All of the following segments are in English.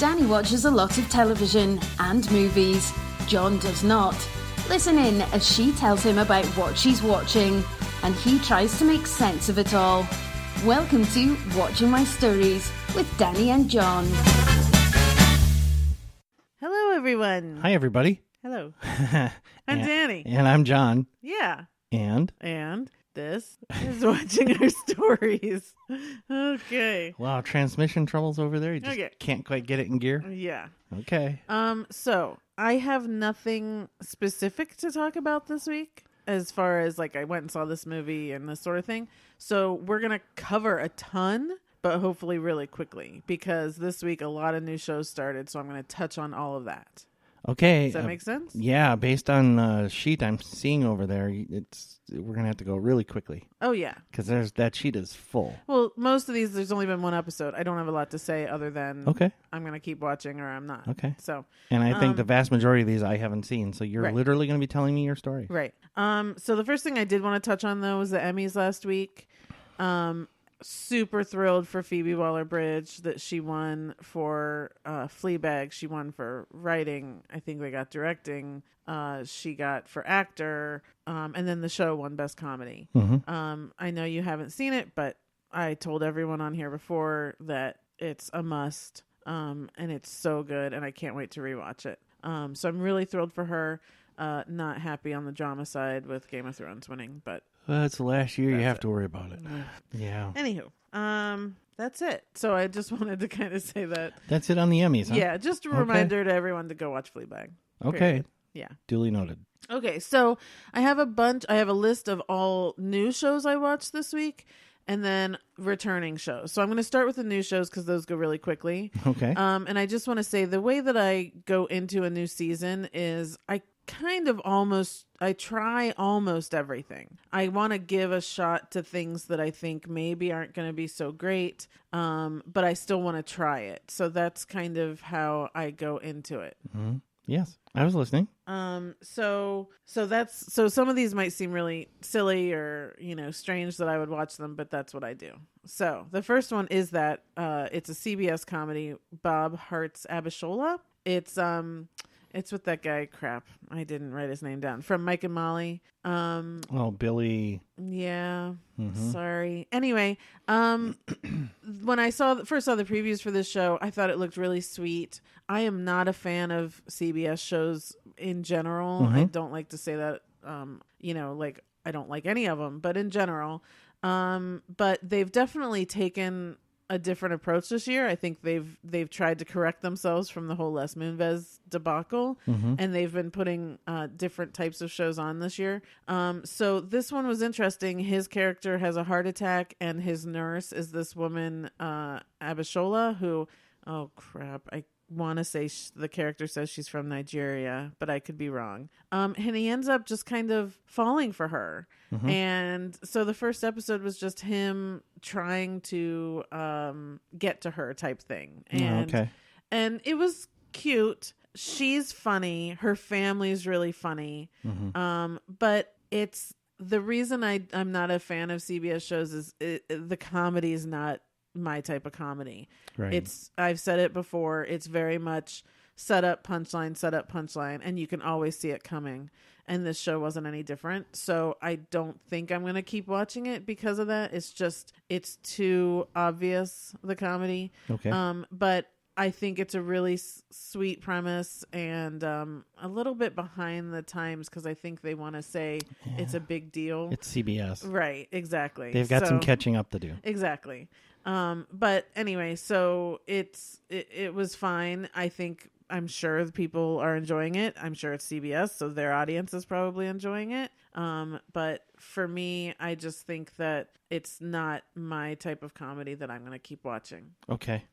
Danny watches a lot of television and movies. John does not. Listen in as she tells him about what she's watching, and he tries to make sense of it all. Welcome to Watching My Stories with Danny and John. Hello, everyone. Hi, everybody. Hello. I'm Danny. And I'm John. Yeah. And this is Watching Our Stories. Okay. Wow, transmission troubles over there. You just can't quite get it in gear. Yeah. Okay. So I have nothing specific to talk about this week as far as like I went and saw this movie and this sort of thing. So we're going to cover a ton, but hopefully really quickly because this week a lot of new shows started. So I'm going to touch on all of that. Okay. Does that make sense? Yeah. Based on the sheet I'm seeing over there, we're going to have to go really quickly. Oh, yeah. Because that sheet is full. Well, most of these, there's only been one episode. I don't have a lot to say other than I'm going to keep watching or I'm not. Okay. So, and I think the vast majority of these I haven't seen. So you're literally going to be telling me your story. Right. So the first thing I did want to touch on, though, was the Emmys last week. Super thrilled for Phoebe Waller-Bridge that she won for Fleabag. She won for writing. I think they got directing. She got for actor. And then the show won Best Comedy. Mm-hmm. I know you haven't seen it, but I told everyone on here before that it's a must. And it's so good, and I can't wait to rewatch it. So I'm really thrilled for her. Not happy on the drama side with Game of Thrones winning, but well, it's the last year. You have to worry about it. Yeah. Anywho, that's it. So I just wanted to kind of say that. That's it on the Emmys, huh? Yeah, just a reminder to everyone to go watch Fleabag. Okay. Period. Yeah. Duly noted. Okay, so I have a list of all new shows I watched this week and then returning shows. So I'm going to start with the new shows because those go really quickly. Okay. And I just want to say the way that I go into a new season is I try almost everything. I want to give a shot to things that I think maybe aren't going to be so great, but I still want to try it. So that's kind of how I go into it. Mm-hmm. Yes, I was listening. So some of these might seem really silly or, strange that I would watch them, but that's what I do. So the first one is that, it's a CBS comedy, Bob Hart's Abishola. It's with that guy, crap. I didn't write his name down. From Mike and Molly. Billy. Yeah. Mm-hmm. Sorry. Anyway, when I first saw the previews for this show, I thought it looked really sweet. I am not a fan of CBS shows in general. Mm-hmm. I don't like to say that, I don't like any of them, but in general. But they've definitely taken a different approach this year. I think they've tried to correct themselves from the whole Les Moonves debacle, and they've been putting different types of shows on this year. So this one was interesting. His character has a heart attack, and his nurse is this woman, Abishola, who, oh crap, I want to say the character says she's from Nigeria, but I could be wrong. And he ends up just kind of falling for her. Mm-hmm. And so the first episode was just him trying to get to her type thing. And, and it was cute. She's funny. Her family's really funny. Mm-hmm. But it's the reason I'm not a fan of CBS shows is the comedy is not my type of comedy. Right. I've said it before. It's very much set up, punchline, and you can always see it coming. And this show wasn't any different. So I don't think I'm going to keep watching it because of that. It's too obvious, the comedy. Okay. But I think it's a really sweet premise and a little bit behind the times because I think they want to say it's a big deal. It's CBS. Right, exactly. They've got some catching up to do. Exactly. But anyway, so it was fine. I'm sure the people are enjoying it. I'm sure it's CBS, so their audience is probably enjoying it. But for me, I just think that it's not my type of comedy that I'm going to keep watching. Okay.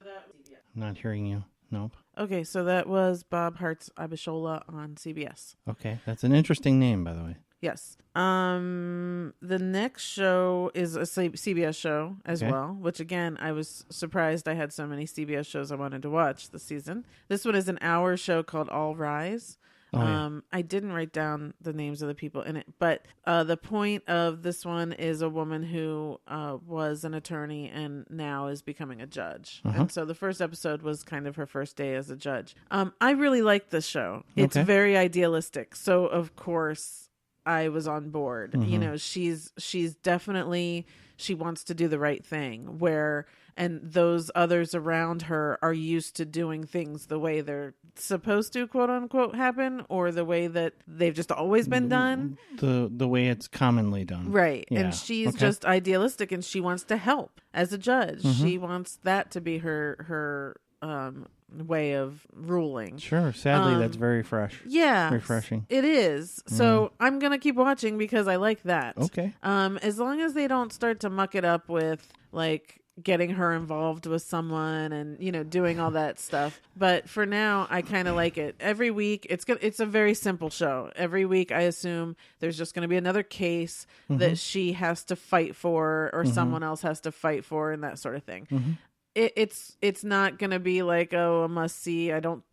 Not hearing you. Nope. Okay, so that was Bob Hart's Abishola on CBS. Okay, that's an interesting name, by the way. Yes. The next show is a CBS show as well, which again, I was surprised I had so many CBS shows I wanted to watch this season. This one is an hour show called All Rise. Oh, yeah. I didn't write down the names of the people in it, but the point of this one is a woman who was an attorney and now is becoming a judge. And so the first episode was kind of her first day as a judge. I really like this show. It's very idealistic. So of course I was on board. You know, she's definitely, she wants to do the right thing, and those others around her are used to doing things the way they're supposed to, quote unquote, happen, or the way that they've just always been done. The way it's commonly done. Right. Yeah. And she's just idealistic, and she wants to help as a judge. She wants that to be her way of ruling. Sure. Sadly, that's very fresh. Yeah. Refreshing. It is. So I'm going to keep watching because I like that. Okay. As long as they don't start to muck it up with, like, getting her involved with someone and, you know, doing all that stuff. But for now, I kind of like it. Every week, it's a very simple show. Every week, I assume there's just going to be another case that she has to fight for, or someone else has to fight for, and that sort of thing. It's not going to be like, oh, a must see. I don't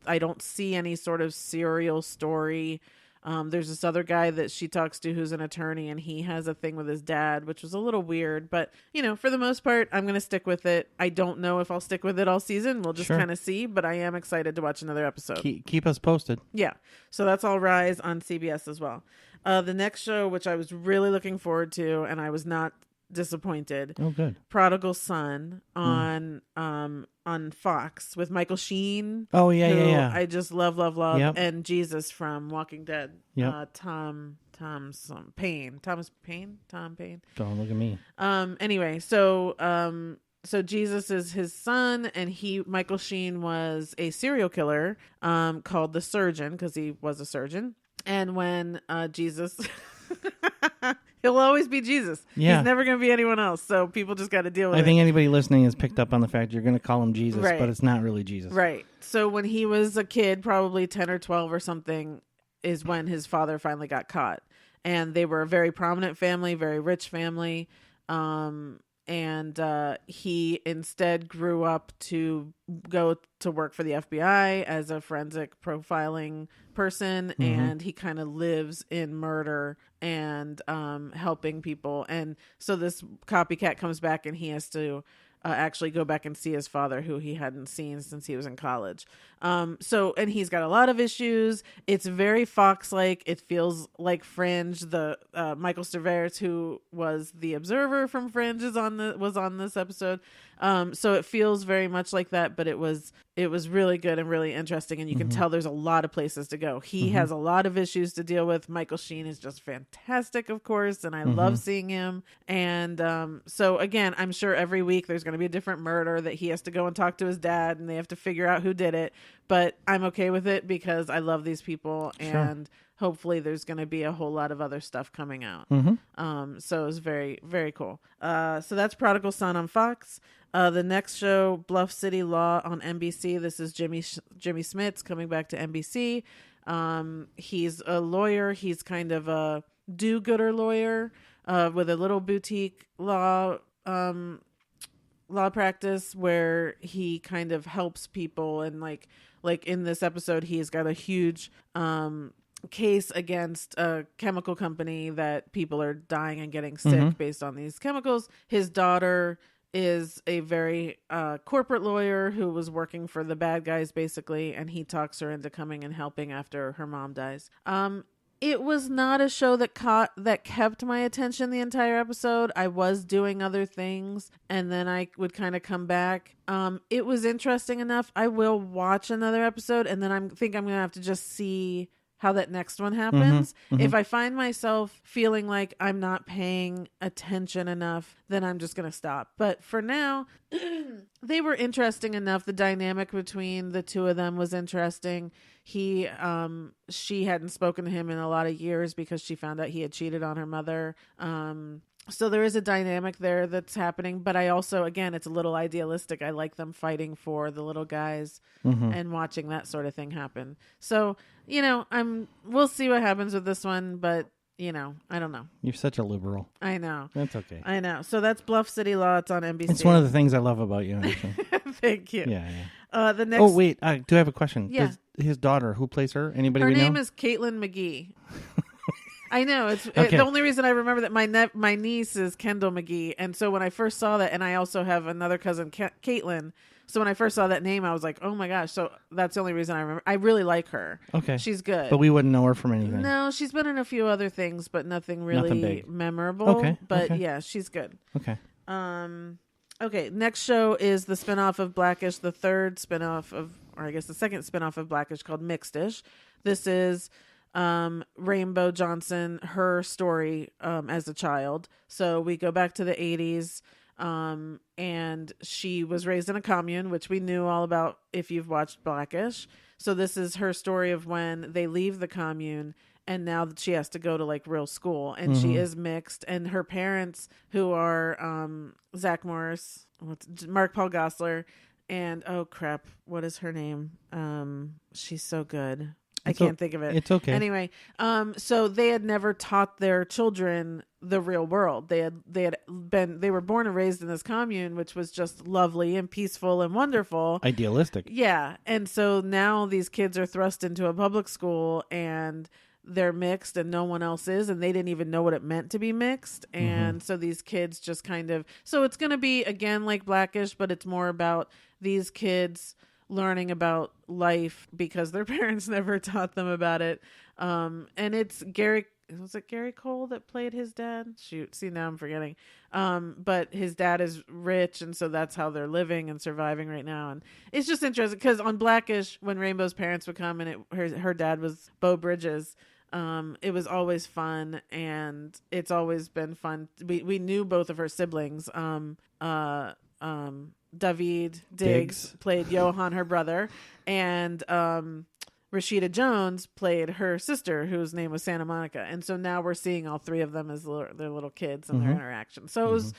see any sort of serial story. There's this other guy that she talks to who's an attorney, and he has a thing with his dad, which was a little weird. But, you know, for the most part, I'm going to stick with it. I don't know if I'll stick with it all season. We'll just kind of see. But I am excited to watch another episode. Keep us posted. Yeah. So that's All Rise on CBS as well. The next show, which I was really looking forward to, and I was not disappointed. Oh, good. Prodigal Son on Fox with Michael Sheen. Oh, yeah, who yeah. I just love. Yep. And Jesus from Walking Dead. Yep. Tom Paine. Tom Paine. Don't look at me. Anyway, so Jesus is his son, and Michael Sheen was a serial killer called the Surgeon, because he was a surgeon. And when Jesus he'll always be Jesus. Yeah. He's never going to be anyone else. So people just got to deal with it. I think anybody listening has picked up on the fact you're going to call him Jesus, Right. but it's not really Jesus. Right. So when he was a kid, probably 10 or 12 or something, is when his father finally got caught. And they were a very prominent family, very rich family. And he instead grew up to go to work for the FBI as a forensic profiling person, and he kind of lives in murder and helping people. And so this copycat comes back, and he has to actually go back and see his father, who he hadn't seen since he was in college. And he's got a lot of issues. It's very Fox-like. It feels like Fringe. The Michael Cerveris, who was the observer from Fringe, was on this episode. So it feels very much like that, but it was really good and really interesting, and you can tell there's a lot of places to go. He has a lot of issues to deal with. Michael Sheen is just fantastic, of course, and I love seeing him. And so again, I'm sure every week there's going to be a different murder that he has to go and talk to his dad, and they have to figure out who did it. But I'm okay with it because I love these people, and hopefully there's going to be a whole lot of other stuff coming out. So it was very, very cool. So that's Prodigal Son on Fox. The next show, Bluff City Law on NBC. This is Jimmy Smits coming back to NBC. He's a lawyer. He's kind of a do-gooder lawyer with a little boutique law practice where he kind of helps people. And like in this episode, he's got a huge case against a chemical company that people are dying and getting sick based on these chemicals. His daughter is a very corporate lawyer who was working for the bad guys, basically, and he talks her into coming and helping after her mom dies. It was not a show that kept my attention the entire episode. I was doing other things, and then I would kind of come back. It was interesting enough. I will watch another episode, and then I think I'm going to have to just see how that next one happens. If I find myself feeling like I'm not paying attention enough, then I'm just going to stop. But for now, they were interesting enough. The dynamic between the two of them was interesting. She hadn't spoken to him in a lot of years because she found out he had cheated on her mother. So there is a dynamic there that's happening, but I also, again, it's a little idealistic. I like them fighting for the little guys and watching that sort of thing happen. So, you know, we'll see what happens with this one, but you know, I don't know. You're such a liberal. I know. That's okay. I know. So that's Bluff City Law. It's on NBC. It's one of the things I love about you, actually. Thank you. Yeah. The next. Oh wait, I do have a question. Yeah. His daughter, who plays her? Anybody Her we know? name is Caitlin McGee. I know. Okay. The only reason I remember that my niece is Kendall McGee, and so when I first saw that, and I also have another cousin, Caitlin. So when I first saw that name, I was like, "Oh my gosh!" So that's the only reason I remember. I really like her. Okay, she's good. but we wouldn't know her from anything. No, she's been in a few other things, but nothing really big. memorable. Okay, but okay. yeah, she's good. Okay. Okay. Next show is the spinoff of Blackish, the third spinoff of, or I guess the second spinoff of Blackish, called Mixedish. This is Rainbow Johnson, her story as a child. So we go back to the 80s. And she was raised in a commune, which we knew all about if you've watched Blackish. So this is her story of when they leave the commune and now that she has to go to like real school, and she is mixed, and her parents, who are Zach Morris, Mark Paul Gosselaar, and oh crap, what is her name? She's so good. I can't think of it. It's okay. Anyway, so they had never taught their children the real world. They were born and raised in this commune, which was just lovely and peaceful and wonderful. Idealistic. Yeah. And so now these kids are thrust into a public school and they're mixed and no one else is, and they didn't even know what it meant to be mixed. And so these kids just kind of, so it's going to be again like Blackish, but it's more about these kids learning about life because their parents never taught them about it. And it's was it Gary Cole that played his dad? Shoot, see, now I'm forgetting. But his dad is rich, and so that's how they're living and surviving right now. And it's just interesting because on Blackish, when Rainbow's parents would come and her dad was Beau Bridges, it was always fun, and it's always been fun. We knew both of her siblings. David Diggs played Johan, her brother, and Rashida Jones played her sister, whose name was Santa Monica. And so now we're seeing all three of them as their little kids and their interaction. So it was,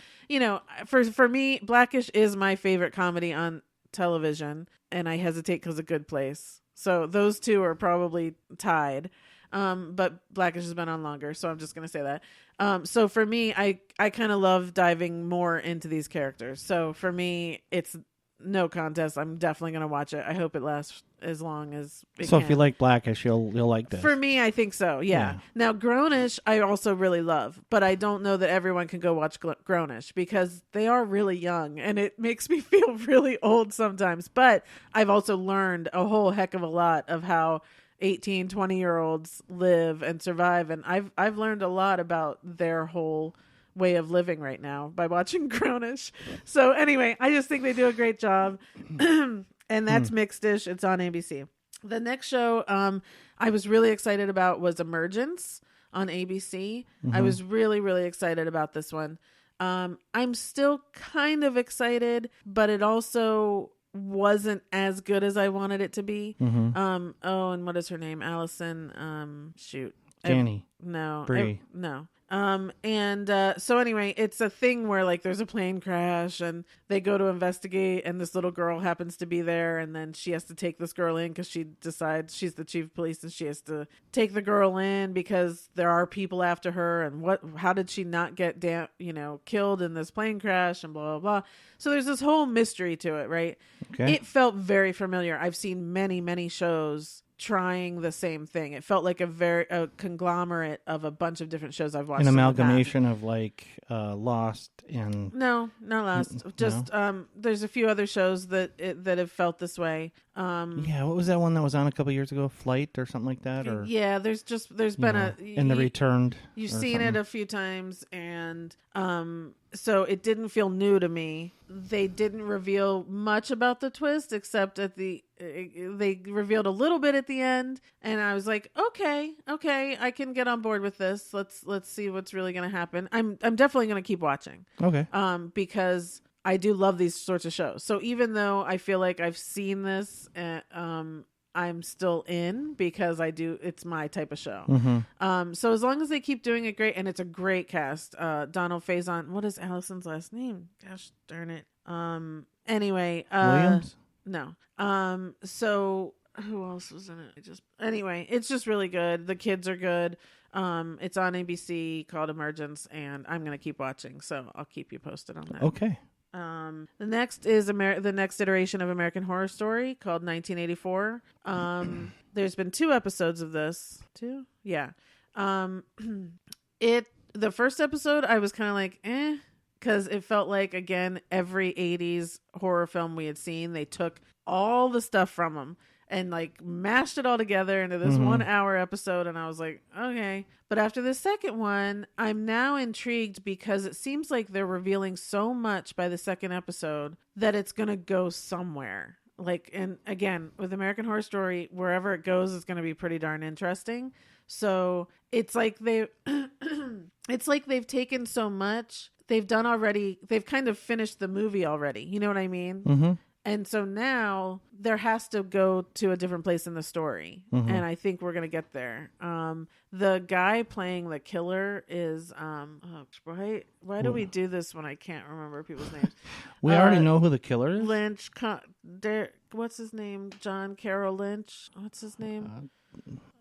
for me, Blackish is my favorite comedy on television, and I hesitate because of Good Place. So those two are probably tied. But Blackish has been on longer, so I'm just going to say that. So for me, I kind of love diving more into these characters. So for me, it's no contest. I'm definitely going to watch it. I hope it lasts as long as it So can. if you like Blackish, you'll like this. For me, I think so, yeah. Now, Grownish, I also really love, but I don't know that everyone can go watch Grownish because they are really young, and it makes me feel really old sometimes. But I've also learned a whole heck of a lot of how 18, 20-year-olds live and survive, and I've learned a lot about their whole way of living right now by watching Grownish. So anyway, I just think they do a great job. And that's Mixedish. It's on ABC. The next show I was really excited about was Emergence on ABC. I was really, really excited about this one. I'm still kind of excited, but it also wasn't as good as I wanted it to be. And what is her name? Allison. Danny. No. Bree. No. So anyway, it's a thing where like there's a plane crash and they go to investigate, and this little girl happens to be there, and then she has to take this girl in because she decides she's the chief of police and she has to take the girl in because there are people after her, and how did she not get killed in this plane crash, and blah blah blah. So there's this whole mystery to it, right? Okay. It felt very familiar. I've seen many shows trying the same thing. It felt like a conglomerate of a bunch of different shows I've watched. An amalgamation of like Lost and no, not Lost. Just there's a few other shows that have felt this way. Yeah, what was that one that was on a couple years ago? Flight or something like that? Or yeah, there's been and The Returned. You've seen it a few times, and so it didn't feel new to me. They didn't reveal much about the twist except they revealed a little bit at the end, and I was like, okay, I can get on board with this. Let's see what's really going to happen. I'm definitely going to keep watching. Okay. Because I do love these sorts of shows. So even though I feel like I've seen this, I'm still in because it's my type of show. So as long as they keep doing it great, and it's a great cast. Donald Faison. What is Allison's last name? Gosh darn it. Anyway. Williams? No. So who else was in it? Anyway, it's just really good. The kids are good. It's on ABC called Emergence, and I'm going to keep watching. So I'll keep you posted on that. Okay. The next is the next iteration of American Horror Story called 1984. There's been 2 episodes of this. 2? Yeah. The first episode I was kind of like, because it felt like, again, every 80s horror film we had seen, they took all the stuff from them and like mashed it all together into this 1 hour episode. And I was like, okay. But after the second one, I'm now intrigued because it seems like they're revealing so much by the second episode that it's going to go somewhere. Like, and again, with American Horror Story, wherever it goes is going to be pretty darn interesting. So it's like it's like they've taken so much they've done already. They've kind of finished the movie already. You know what I mean? Mm-hmm. And so now there has to go to a different place in the story. Mm-hmm. And I think we're going to get there. The guy playing the killer is, why do we do this when I can't remember people's names? We already know who the killer is? Lynch, what's his name? John Carroll Lynch. What's his name?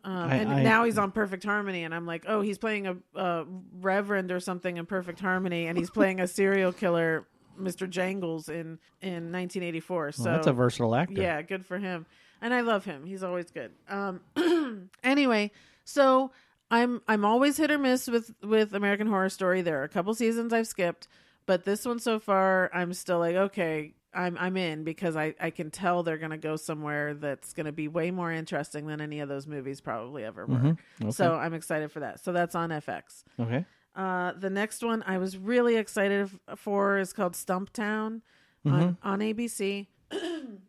Now he's on Perfect Harmony, and I'm like, oh, he's playing a reverend or something in Perfect Harmony, and he's playing a serial killer, Mr. Jangles, in 1984. So that's a versatile actor. Yeah, good for him. And I love him. He's always good. Anyway, so I'm always hit or miss with American Horror Story. There are a couple seasons I've skipped, but this one so far, I'm still like, okay, I'm in, because I can tell they're going to go somewhere that's going to be way more interesting than any of those movies probably ever were. Mm-hmm. Okay. So I'm excited for that. So that's on FX. Okay. The next one I was really excited for is called Stumptown on ABC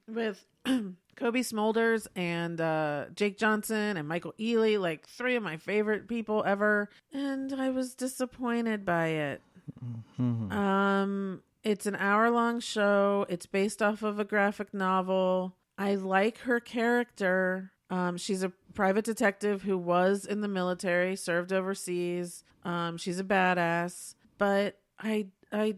with Kobe Smulders and Jake Johnson and Michael Ealy, like 3 of my favorite people ever. And I was disappointed by it. Mm-hmm. It's an hour-long show. It's based off of a graphic novel. I like her character. She's a private detective who was in the military, served overseas. She's a badass. But I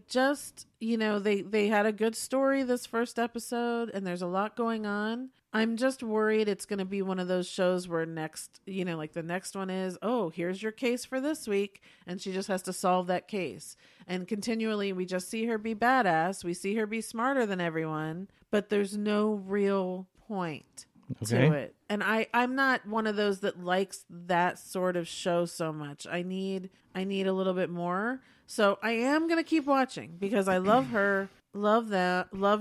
just, they had a good story this first episode, and there's a lot going on. I'm just worried it's going to be one of those shows where next, like the next one is, oh, here's your case for this week. And she just has to solve that case. And continually, we just see her be badass. We see her be smarter than everyone, but there's no real point to it. And I'm not one of those that likes that sort of show so much. I need a little bit more. So I am going to keep watching because I love her. Love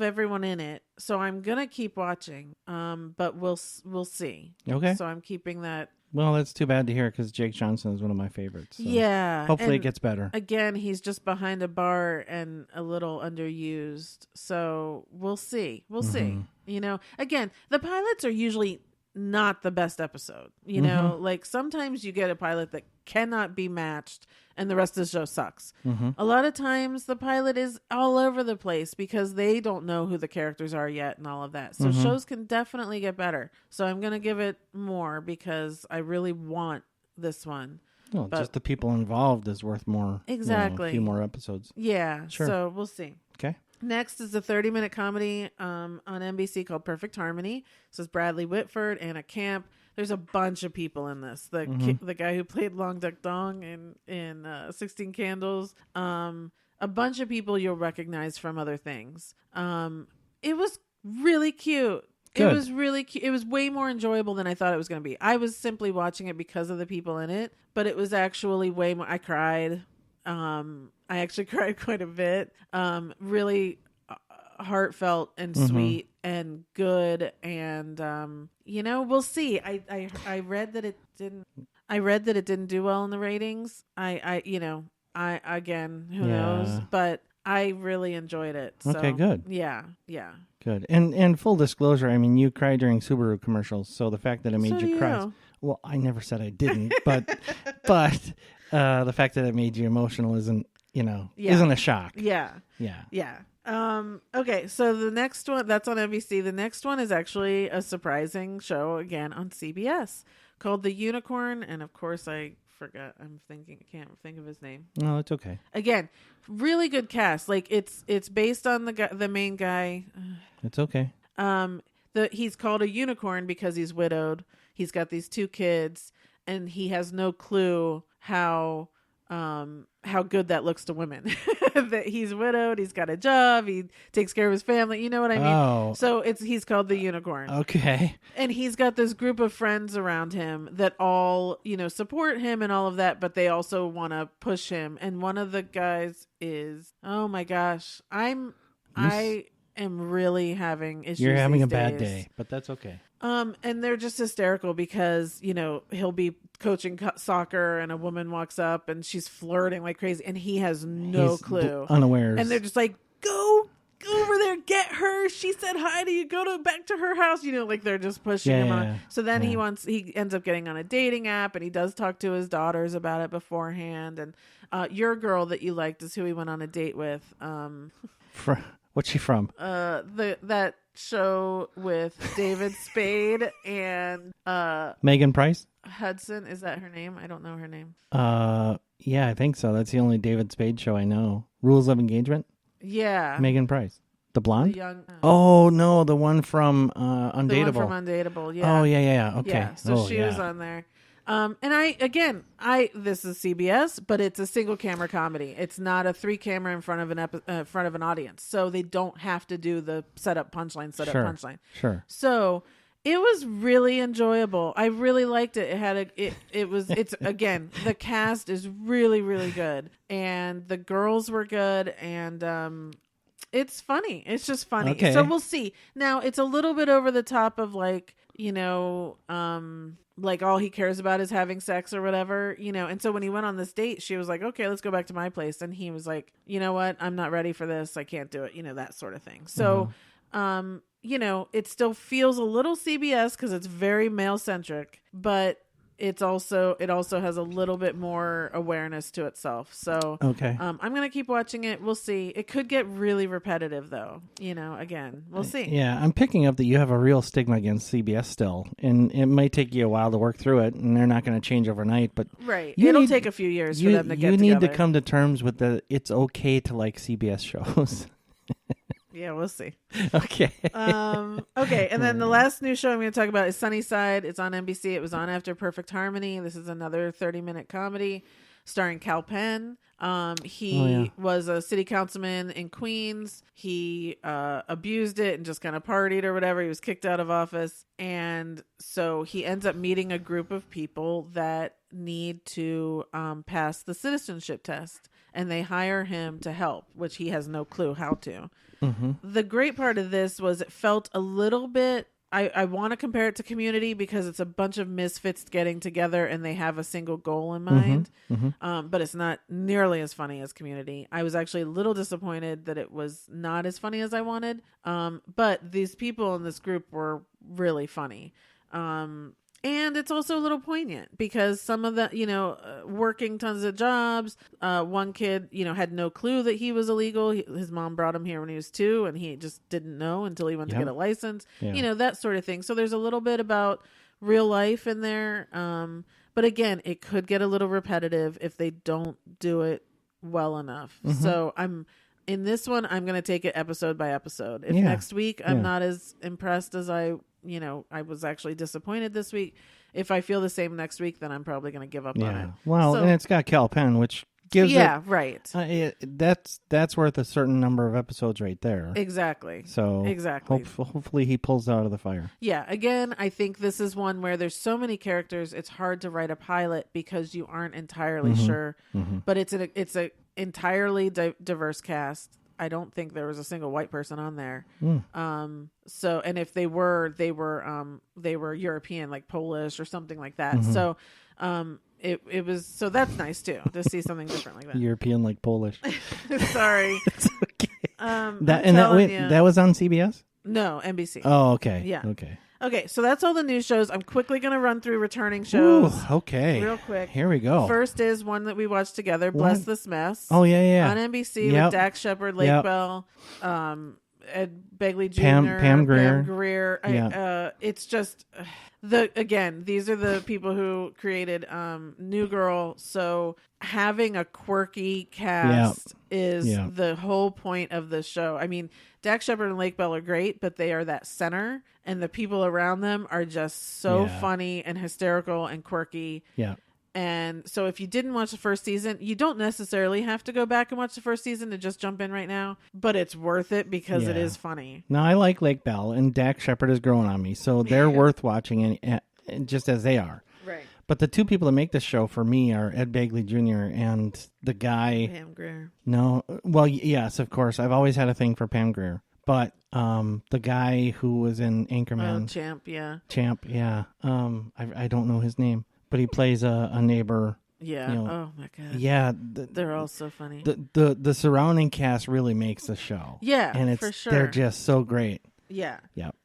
everyone in it. So I'm gonna keep watching. But we'll see. Okay. So I'm keeping that. Well, that's too bad to hear because Jake Johnson is one of my favorites. So yeah. Hopefully it gets better. Again, he's just behind a bar and a little underused. So we'll see. We'll see. Again, the pilots are usually not the best episode. Like sometimes you get a pilot that cannot be matched and the rest of the show sucks. A lot of times the pilot is all over the place because they don't know who the characters are yet and all of that. So shows can definitely get better. So I'm going to give it more because I really want this one. Well, just the people involved is worth more. Exactly. A few more episodes. Yeah. Sure. So we'll see. Okay. Next is a 30-minute comedy on NBC called Perfect Harmony. This is Bradley Whitford, Anna Camp. There's a bunch of people in this. The guy who played Long Duck Dong in 16 Candles. A bunch of people you'll recognize from other things. It was really cute. Good. It was really cute. It was way more enjoyable than I thought it was going to be. I was simply watching it because of the people in it, but it was actually way more. I cried. I actually cried quite a bit. Really heartfelt and sweet and good. And, we'll see. I read that it didn't. I read that it didn't do well in the ratings. Again, who knows? But I really enjoyed it. So, okay, good. Yeah. Good. And full disclosure, I mean, you cry during Subaru commercials, so the fact that it made you cry. Well, I never said I didn't, but the fact that it made you emotional isn't a shock. Yeah. Okay, so the next one, that's on NBC. The next one is actually a surprising show, again, on CBS, called The Unicorn. And of course, I forgot. I can't think of his name. No, it's okay. Again, really good cast. Like, it's based on the main guy. It's okay. He's called a unicorn because he's widowed. He's got these 2 kids, and he has no clue how how good that looks to women. That he's widowed, he's got a job, he takes care of his family. You know what I mean? Oh. So he's called the Unicorn. Okay. And he's got this group of friends around him that all, support him and all of that, but they also want to push him. And one of the guys is, oh my gosh, I am really having issues. You're having these a bad days. day, but that's okay. And they're just hysterical because, he'll be coaching soccer and a woman walks up and she's flirting like crazy and he has no clue. Unawares. And they're just like, go over there, get her. She said hi to you. Back to her house. Like they're just pushing him on. So then he ends up getting on a dating app and he does talk to his daughters about it beforehand. And your girl that you liked is who he went on a date with. What's she from? That show with David Spade and Megan Price? Hudson. Is that her name? I don't know her name. Yeah, I think so. That's the only David Spade show I know. Rules of Engagement? Yeah. Megan Price. The blonde? The young, oh, no, the one from Undateable. The one from Undateable, yeah. Oh, yeah. Okay. Yeah, so she was on there. And this is CBS, but it's a single camera comedy. It's not a 3-camera in front of an audience. So they don't have to do the setup punchline. Sure. So it was really enjoyable. I really liked it. It's again, the cast is really, really good. And the girls were good. And, it's funny. It's just funny. Okay. So we'll see. Now it's a little bit over the top of like all he cares about is having sex or whatever, and so when he went on this date, she was like, okay, let's go back to my place. And he was like, you know what? I'm not ready for this. I can't do it. That sort of thing. So, it still feels a little CBS because it's very male centric, but it also has a little bit more awareness to itself. So, okay. I'm going to keep watching it. We'll see. It could get really repetitive though. Again, we'll see. Yeah. I'm picking up that you have a real stigma against CBS still, and it might take you a while to work through it, and they're not going to change overnight, but right. It'll take a few years for them to get together. You need to come to terms with it's okay to like CBS shows. Yeah, we'll see. Okay. Okay, and then the last new show I'm going to talk about is Sunnyside. It's on NBC. It was on after Perfect Harmony. This is another 30-minute comedy starring Cal Penn. He was a city councilman in Queens. He abused it and just kind of partied or whatever. He was kicked out of office. And so he ends up meeting a group of people that need to pass the citizenship test. And they hire him to help, which he has no clue how to. Mm-hmm. The great part of this was it felt a little bit, I want to compare it to Community because it's a bunch of misfits getting together and they have a single goal in mind. Mm-hmm. But it's not nearly as funny as Community. I was actually a little disappointed that it was not as funny as I wanted. But these people in this group were really funny. And it's also a little poignant because some of the, working tons of jobs. One kid, had no clue that he was illegal. His mom brought him here when he was 2 and he just didn't know until he went to get a license, that sort of thing. So there's a little bit about real life in there. But again, it could get a little repetitive if they don't do it well enough. Mm-hmm. So in this one, I'm going to take it episode by episode. If next week I'm not as impressed as I was actually disappointed this week. If I feel the same next week, then I'm probably going to give up on it. Well, and it's got Cal Penn, which gives right. That's worth a certain number of episodes right there. Exactly. So hopefully he pulls out of the fire. Yeah. Again, I think this is one where there's so many characters. It's hard to write a pilot because you aren't entirely sure. Mm-hmm. But it's a entirely diverse cast. I don't think there was a single white person on there. So, and if they were European, like Polish or something like that. Mm-hmm. So, it was, so that's nice too, to see something different like that. European, like Polish. Sorry. It's okay. That was on CBS? No, NBC. Oh, okay. Yeah. Okay, so that's all the news shows. I'm quickly going to run through returning shows. Ooh, okay. Real quick. Here we go. First is one that we watched together, Bless This Mess. Oh, yeah. On NBC with Dax Shepard, Lake Bell, Ed Begley Jr., Pam Grier. It's just, these are the people who created New Girl. So having a quirky cast is the whole point of the show. I mean, Dax Shepard and Lake Bell are great, but they are that center, and the people around them are just so funny and hysterical and quirky. Yeah. And so if you didn't watch the first season, you don't necessarily have to go back and watch the first season to just jump in right now, but it's worth it because it is funny. No, I like Lake Bell, and Dak Shepard is growing on me, so they're worth watching, and just as they are. Right. But the two people that make this show for me are Ed Begley Jr. and the guy... Pam Grier. No, well, yes, of course. I've always had a thing for Pam Grier. But the guy who was in Anchorman... Champ, yeah. Champ, yeah. I don't know his name. But he plays a neighbor. Yeah. Oh my god. Yeah. They're all so funny. The surrounding cast really makes the show. Yeah, and for sure. They're just so great. Yeah. Yep.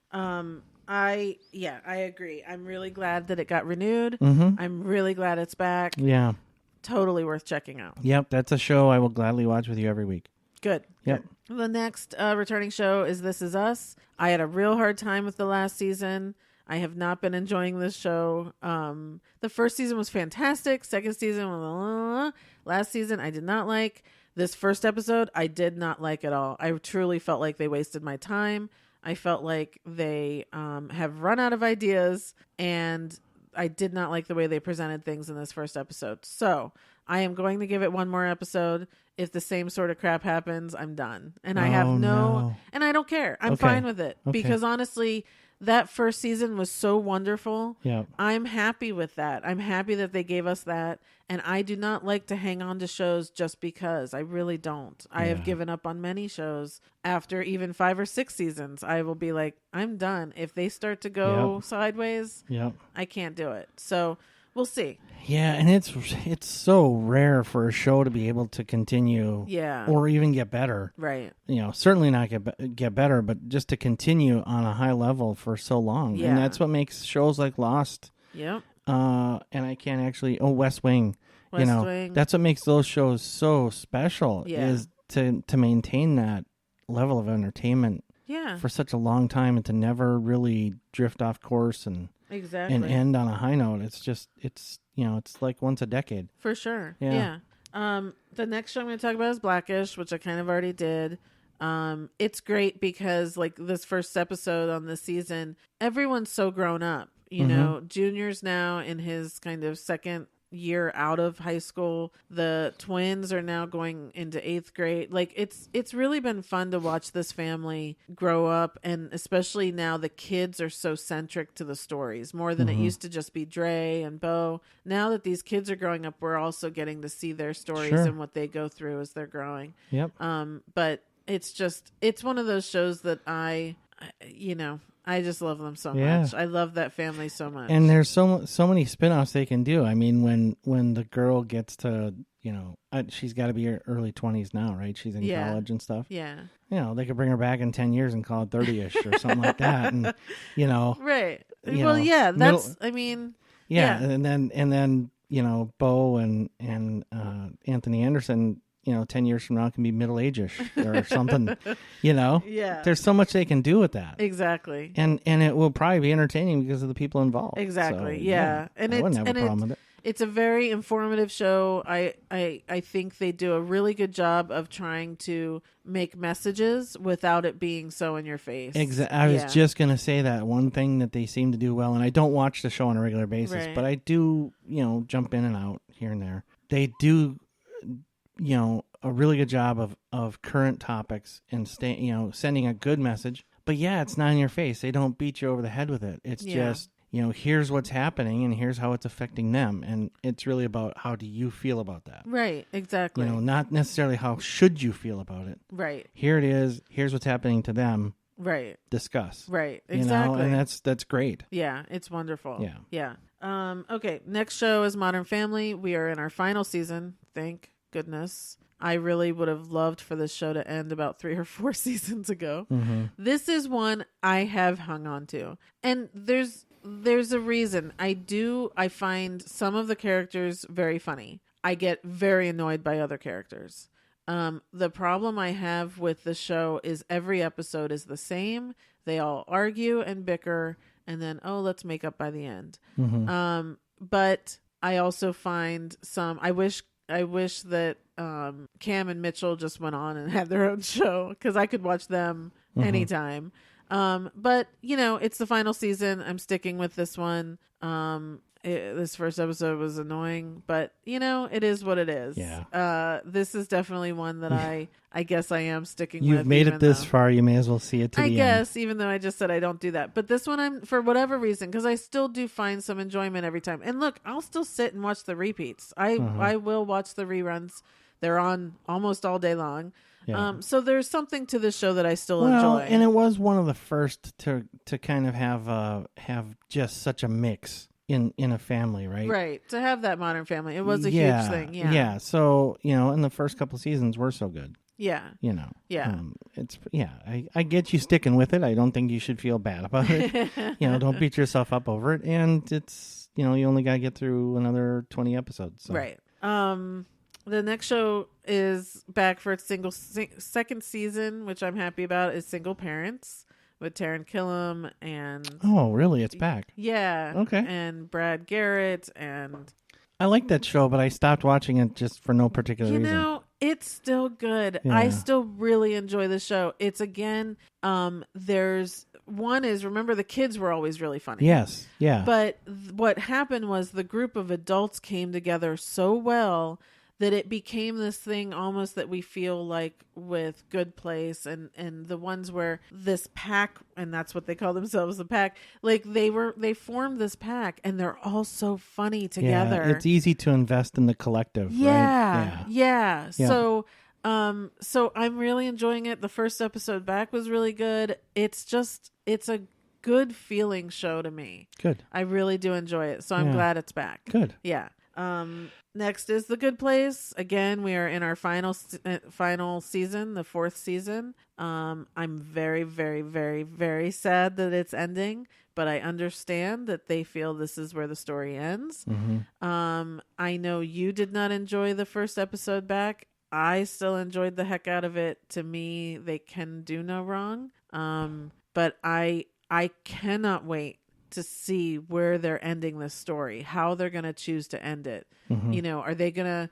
I agree. I'm really glad that it got renewed. Mm-hmm. I'm really glad it's back. Yeah. Totally worth checking out. Yep. That's a show I will gladly watch with you every week. Good. Yep. Good. The next returning show is This Is Us. I had a real hard time with the last season. I have not been enjoying this show. The first season was fantastic. Second season was last season I did not like. This first episode I did not like at all. I truly felt like they wasted my time. I felt like they have run out of ideas, and I did not like the way they presented things in this first episode. So I am going to give it one more episode. If the same sort of crap happens, I'm done. And I have no, and I don't care. I'm fine with it because honestly, that first season was so wonderful. Yeah. I'm happy with that. I'm happy that they gave us that. And I do not like to hang on to shows just because. I really don't. I have given up on many shows after even 5 or 6 seasons. I will be like, I'm done. If they start to go sideways, I can't do it. So we'll see. Yeah, and it's so rare for a show to be able to continue, or even get better. Right. You know, certainly not get better, but just to continue on a high level for so long. Yeah. And that's what makes shows like Lost. Yep. And I can't actually. West Wing. Wing. That's what makes those shows so special. Yeah. Is to maintain that level of entertainment. Yeah. For such a long time, and to never really drift off course and end on a high note. It's like once a decade. For sure. Yeah. The next show I'm going to talk about is Blackish, which I kind of already did. It's great because like this first episode on this season, everyone's so grown up. You know, Junior's now in his kind of second year out of high school. The twins are now going into 8th grade. Like it's really been fun to watch this family grow up, and especially now the kids are so centric to the stories more than it used to just be Dre and Bo. Now that these kids are growing up, we're also getting to see their stories and what they go through as they're growing. Yep. But it's one of those shows that I just love them so much. I love that family so much. And there's so many spin-offs they can do. I mean, when the girl gets to, she's got to be her early 20s now, right? She's in college and stuff. Yeah. They could bring her back in 10 years and call it 30-ish or something like that. And, Right. That's, I mean. Yeah. And then, Bo and Anthony Anderson, 10 years from now can be middle-age-ish or something, Yeah. There's so much they can do with that. Exactly. And it will probably be entertaining because of the people involved. Exactly. So, yeah. And I wouldn't have a problem with it. It's a very informative show. I think they do a really good job of trying to make messages without it being so in your face. Exactly. I was just going to say that one thing that they seem to do well, and I don't watch the show on a regular basis, but I do, jump in and out here and there. They do a really good job of current topics and sending a good message. But it's not in your face. They don't beat you over the head with it. It's just, here's what's happening and here's how it's affecting them. And it's really about how do you feel about that? Right. Exactly. Not necessarily how should you feel about it. Right. Here it is. Here's what's happening to them. Right. Discuss. Right. Exactly. And that's great. Yeah. It's wonderful. Yeah. Yeah. Okay. Next show is Modern Family. We are in our final season. Thank goodness. I really would have loved for this show to end about 3 or 4 seasons ago. Mm-hmm. This is one I have hung on to. And there's a reason. I find some of the characters very funny. I get very annoyed by other characters. The problem I have with the show is every episode is the same. They all argue and bicker and then, let's make up by the end. Mm-hmm. But I also find I wish that Cam and Mitchell just went on and had their own show because I could watch them anytime. But it's the final season. I'm sticking with this one. this first episode was annoying, but it is what it is. Yeah. This is definitely one that I guess I am sticking with. You've made it this far. You may as well see it to the end. I guess, even though I just said I don't do that. But this one, I'm, for whatever reason, because I still do find some enjoyment every time. And look, I'll still sit and watch the repeats. I will watch the reruns. They're on almost all day long. Yeah. So there's something to this show that I still enjoy. And it was one of the first to kind of have just such a mix in a family, right? Right. To have that Modern Family. It was a huge thing. Yeah. Yeah. So, in the first couple seasons were so good. Yeah. Yeah. I get you sticking with it. I don't think you should feel bad about it. Don't beat yourself up over it. And it's, you only got to get through another 20 episodes. So. Right. The next show is back for its second season, which I'm happy about, is Single Parents with Taran Killam and... Oh, really? It's back? Yeah. Okay. And Brad Garrett and... I like that show, but I stopped watching it just for no particular reason. It's still good. Yeah. I still really enjoy the show. It's, again, there's... One is, remember, the kids were always really funny. Yes. Yeah. But what happened was the group of adults came together so well that it became this thing almost that we feel like with Good Place and the ones where this pack, and that's what they call themselves, the pack, like they formed this pack and they're all so funny together. Yeah, it's easy to invest in the collective. Yeah. Right? Yeah. So I'm really enjoying it. The first episode back was really good. It's a good feeling show to me. Good. I really do enjoy it. So I'm glad it's back. Good. Yeah. Next is The Good Place. Again, we are in our final season, the fourth season. I'm very, very, very, very sad that it's ending, but I understand that they feel this is where the story ends. Mm-hmm. I know you did not enjoy the first episode back. I still enjoyed the heck out of it. To me, they can do no wrong. But I cannot wait to see where they're ending this story, how they're going to choose to end it. Mm-hmm. Are they going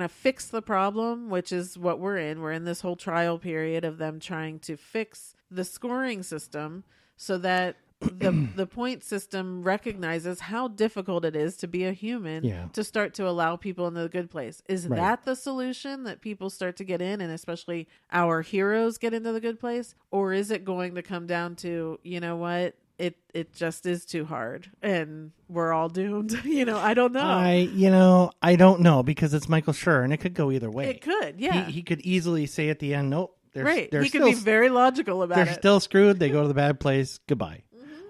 to fix the problem, which is what we're in. We're in this whole trial period of them trying to fix the scoring system so that the point system recognizes how difficult it is to be a human to start to allow people into the good place. Is that the solution, that people start to get in, and especially our heroes get into the good place? Or is it going to come down to, you know what? It just is too hard and we're all doomed. I don't know. I don't know, because it's Michael Schur and it could go either way. It could, yeah. He could easily say at the end, nope. He could be very logical about it. They're still screwed. They go to the bad place. Goodbye.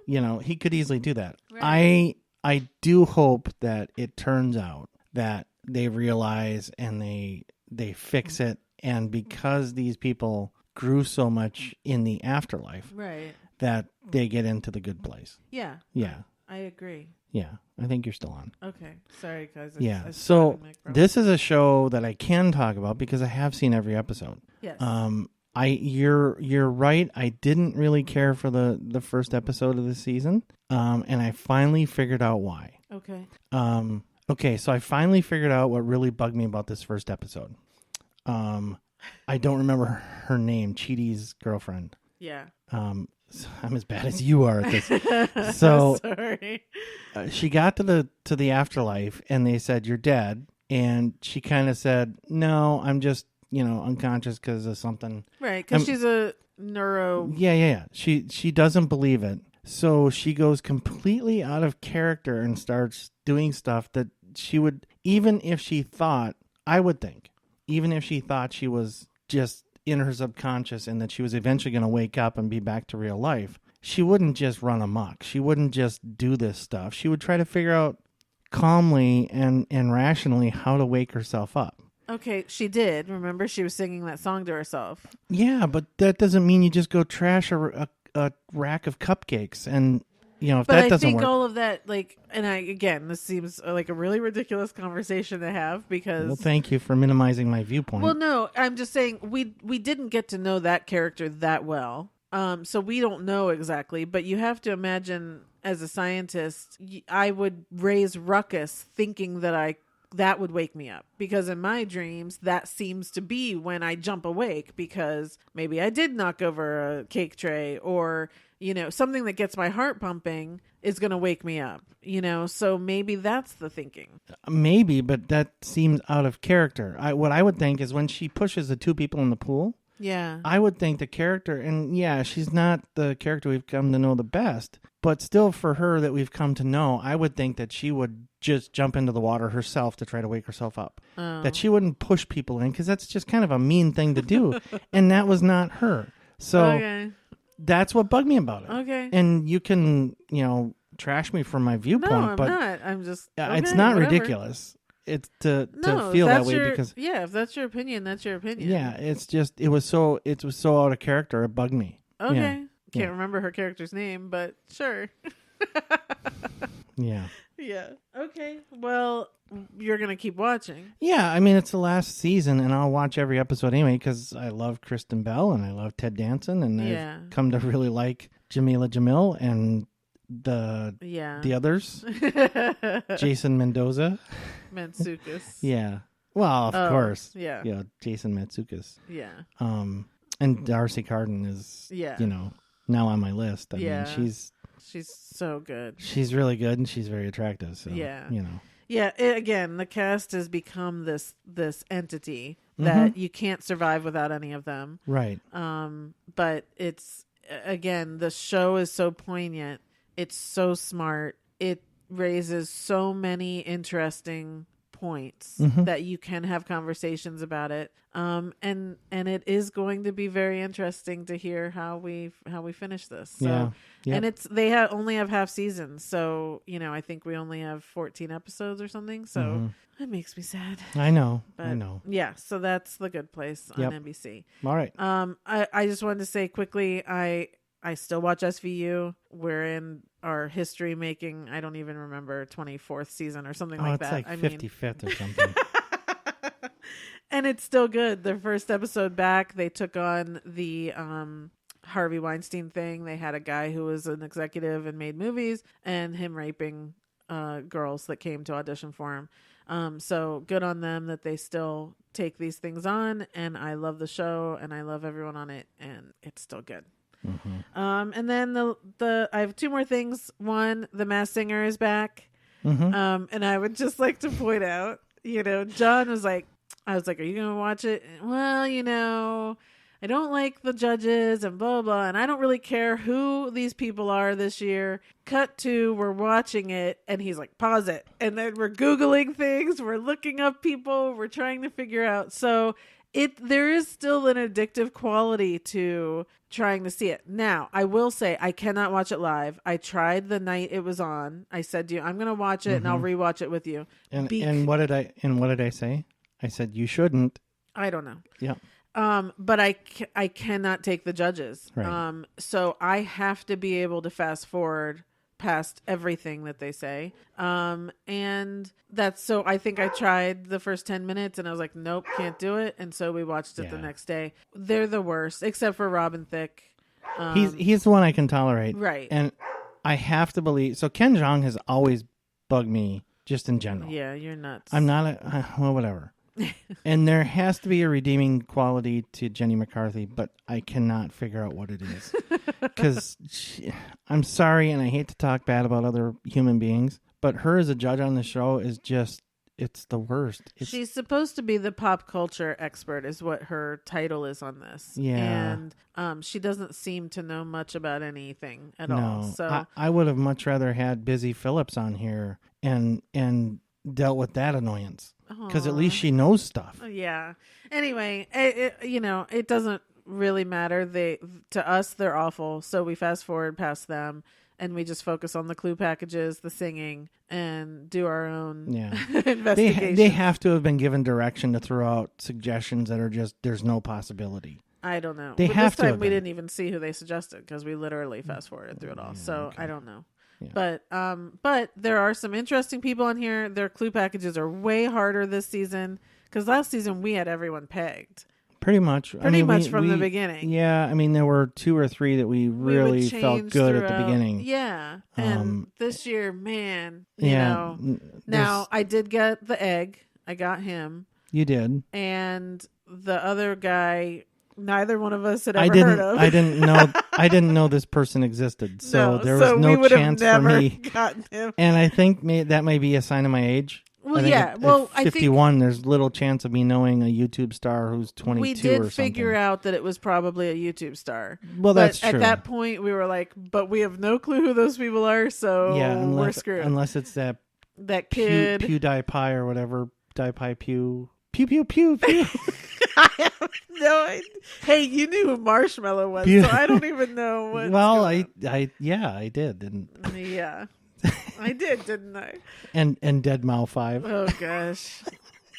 Mm-hmm. He could easily do that. Right. I do hope that it turns out that they realize and they fix it. And because these people grew so much in the afterlife, right, that they get into the good place. Yeah. Yeah. I agree. Yeah. I think you're still on. Okay. Sorry, guys. So this is a show that I can talk about because I have seen every episode. Yes. You're right. I didn't really care for the first episode of the season. And I finally figured out why. Okay. Okay. So I finally figured out what really bugged me about this first episode. I don't remember her name, Chidi's girlfriend. Yeah. I'm as bad as you are at this. So sorry. She got to the afterlife and they said, "You're dead." And she kind of said, "No, I'm just, unconscious because of something." Right. Because she's a neuro. Yeah. She doesn't believe it. So she goes completely out of character and starts doing stuff that she would, even if she thought she was just in her subconscious and that she was eventually going to wake up and be back to real life, she wouldn't just run amok. She wouldn't just do this stuff. She would try to figure out calmly and rationally how to wake herself up. Okay, she did. Remember, she was singing that song to herself. Yeah, but that doesn't mean you just go trash a rack of cupcakes and... if that doesn't work. But I think all of that, this seems like a really ridiculous conversation to have because... Well, thank you for minimizing my viewpoint. Well, no, I'm just saying we didn't get to know that character that well. So we don't know exactly, but you have to imagine as a scientist, I would raise ruckus thinking that I that would wake me up, because in my dreams that seems to be when I jump awake, because maybe I did knock over a cake tray, or something that gets my heart pumping is going to wake me up, so maybe that's the thinking. Maybe, but that seems out of character. What I would think is when she pushes the two people in the pool, yeah, I would think the character, and yeah, she's not the character we've come to know the best, but still for her that we've come to know, I would think that she would just jump into the water herself to try to wake herself up. Oh. That she wouldn't push people in, because that's just kind of a mean thing to do. And that was not her. So okay. That's what bugged me about it. Okay. And you can, trash me from my viewpoint, No, I'm but not. I'm just it's not whatever. Ridiculous. It's to No, feel that that's way your, because if that's your opinion, that's your opinion. yeah, it was so out of character. It bugged me. Okay. Yeah. Can't remember her character's name, but sure. Yeah. Yeah. Okay. Well, you're gonna keep watching. Yeah, I mean it's the last season, and I'll watch every episode anyway because I love Kristen Bell and I love Ted Danson, and I've come to really like Jamila Jamil and the others, Jason Mendoza. Mantzoukas. Yeah. Well, of course. Yeah. Yeah, Jason Mantzoukas. Yeah. And Darcy Carden is, now on my list. I mean, she's so good. She's really good, and she's very attractive. So, Yeah, again, the cast has become this entity that you can't survive without any of them. Right. But it's, again, the show is so poignant. It's so smart. It raises so many interesting points that you can have conversations about it. And it is going to be very interesting to hear how we finish this. So, and they only have half seasons. So, I think we only have 14 episodes or something. So it makes me sad. I know. But, I know. Yeah. So that's The Good Place on NBC. All right. I just wanted to say quickly, I still watch SVU. We're in our history making, I don't even remember, 24th season or something like that. It's like 55th or something. And it's still good. Their first episode back, they took on the Harvey Weinstein thing. They had a guy who was an executive and made movies, and him raping girls that came to audition for him. So good on them that they still take these things on. And I love the show, and I love everyone on it, and it's still good. And then I have two more things. One, The Masked Singer is back. And I would just like to point out, John was like, I was like, are you going to watch it? Well, I don't like the judges and blah, blah. And I don't really care who these people are this year. Cut to, we're watching it. And he's like, pause it. And then we're Googling things. We're looking up people. We're trying to figure out. So there is still an addictive quality to trying to see it. Now, I will say I cannot watch it live. I tried the night it was on. I said to you, I'm going to watch it and I'll rewatch it with you. And what did I say? I said you shouldn't. I don't know. Yeah. But I cannot take the judges. Right. So I have to be able to fast forward past everything that they say. And that's, so I think I tried the first 10 minutes and I was like, nope, can't do it. And so we watched it the next day. They're the worst, except for Robin Thicke. He's the one I can tolerate. Right. And I have to believe, so Ken Jeong has always bugged me just in general. Yeah, you're nuts. I'm not well, whatever. And there has to be a redeeming quality to Jenny McCarthy, but I cannot figure out what it is. Because I'm sorry, and I hate to talk bad about other human beings, but her as a judge on the show is just, it's the worst. She's supposed to be the pop culture expert is what her title is on this. Yeah. And she doesn't seem to know much about anything at no, all. So I would have much rather had Busy Phillips on here and dealt with that annoyance. Because at least she knows stuff. Yeah. Anyway, it doesn't really matter. To us, they're awful. So we fast forward past them and we just focus on the clue packages, the singing, and do our own investigation. They have to have been given direction to throw out suggestions that are just, there's no possibility. I don't know. This time we didn't even see who they suggested because we literally fast forwarded through it all. So okay. I don't know. Yeah. But there are some interesting people on here. Their clue packages are way harder this season because last season we had everyone pegged. Pretty much from the beginning. Yeah, I mean there were 2 or 3 that we really felt good at the beginning. Yeah, and this year, man, now I did get the egg. I got him. You did. And the other guy, neither one of us had ever heard of. I didn't know this person existed. So there was no chance for me. Gotten him. And I think that may be a sign of my age. Well, yeah. Well, at 51, there's little chance of me knowing a YouTube star who's 22 we or something. did figure out that it was probably a YouTube star. Well, that's true. At that point, we were like, but we have no clue who those people are, so we're screwed. Unless it's that kid. PewDiePie or whatever. DiePie Pew. Pew, pew, pew, pew. I have no idea. Hey, you knew who Marshmallow was, so I don't even know what. Well, I did. And yeah. I did, didn't I? And Deadmau 5. Oh gosh,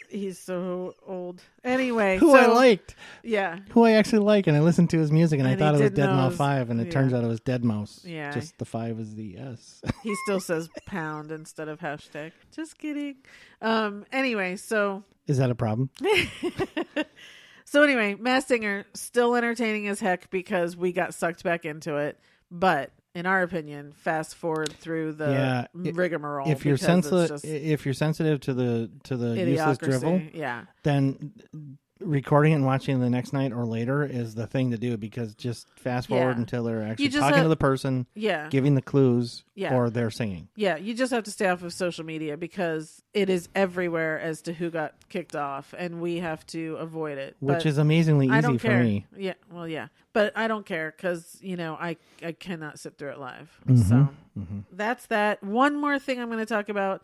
he's so old. Anyway, who I liked, who I actually like, and I listened to his music, and I thought it was Deadmau 5, and it turns out it was Deadmau5. Yeah, just the 5 is the S. He still says pound instead of hashtag. Just kidding. Anyway, so is that a problem? So anyway, Masked Singer still entertaining as heck because we got sucked back into it, but. In our opinion, fast forward through the rigmarole. If you're sensitive to the useless drivel, then recording it and watching it the next night or later is the thing to do, because just fast forward until they're actually talking to the person, giving the clues, or they're singing. Yeah, you just have to stay off of social media because it is everywhere as to who got kicked off, and we have to avoid it. Which is amazingly easy for me. Yeah, well, yeah. But I don't care because, I cannot sit through it live. Mm-hmm, so that's that. One more thing I'm going to talk about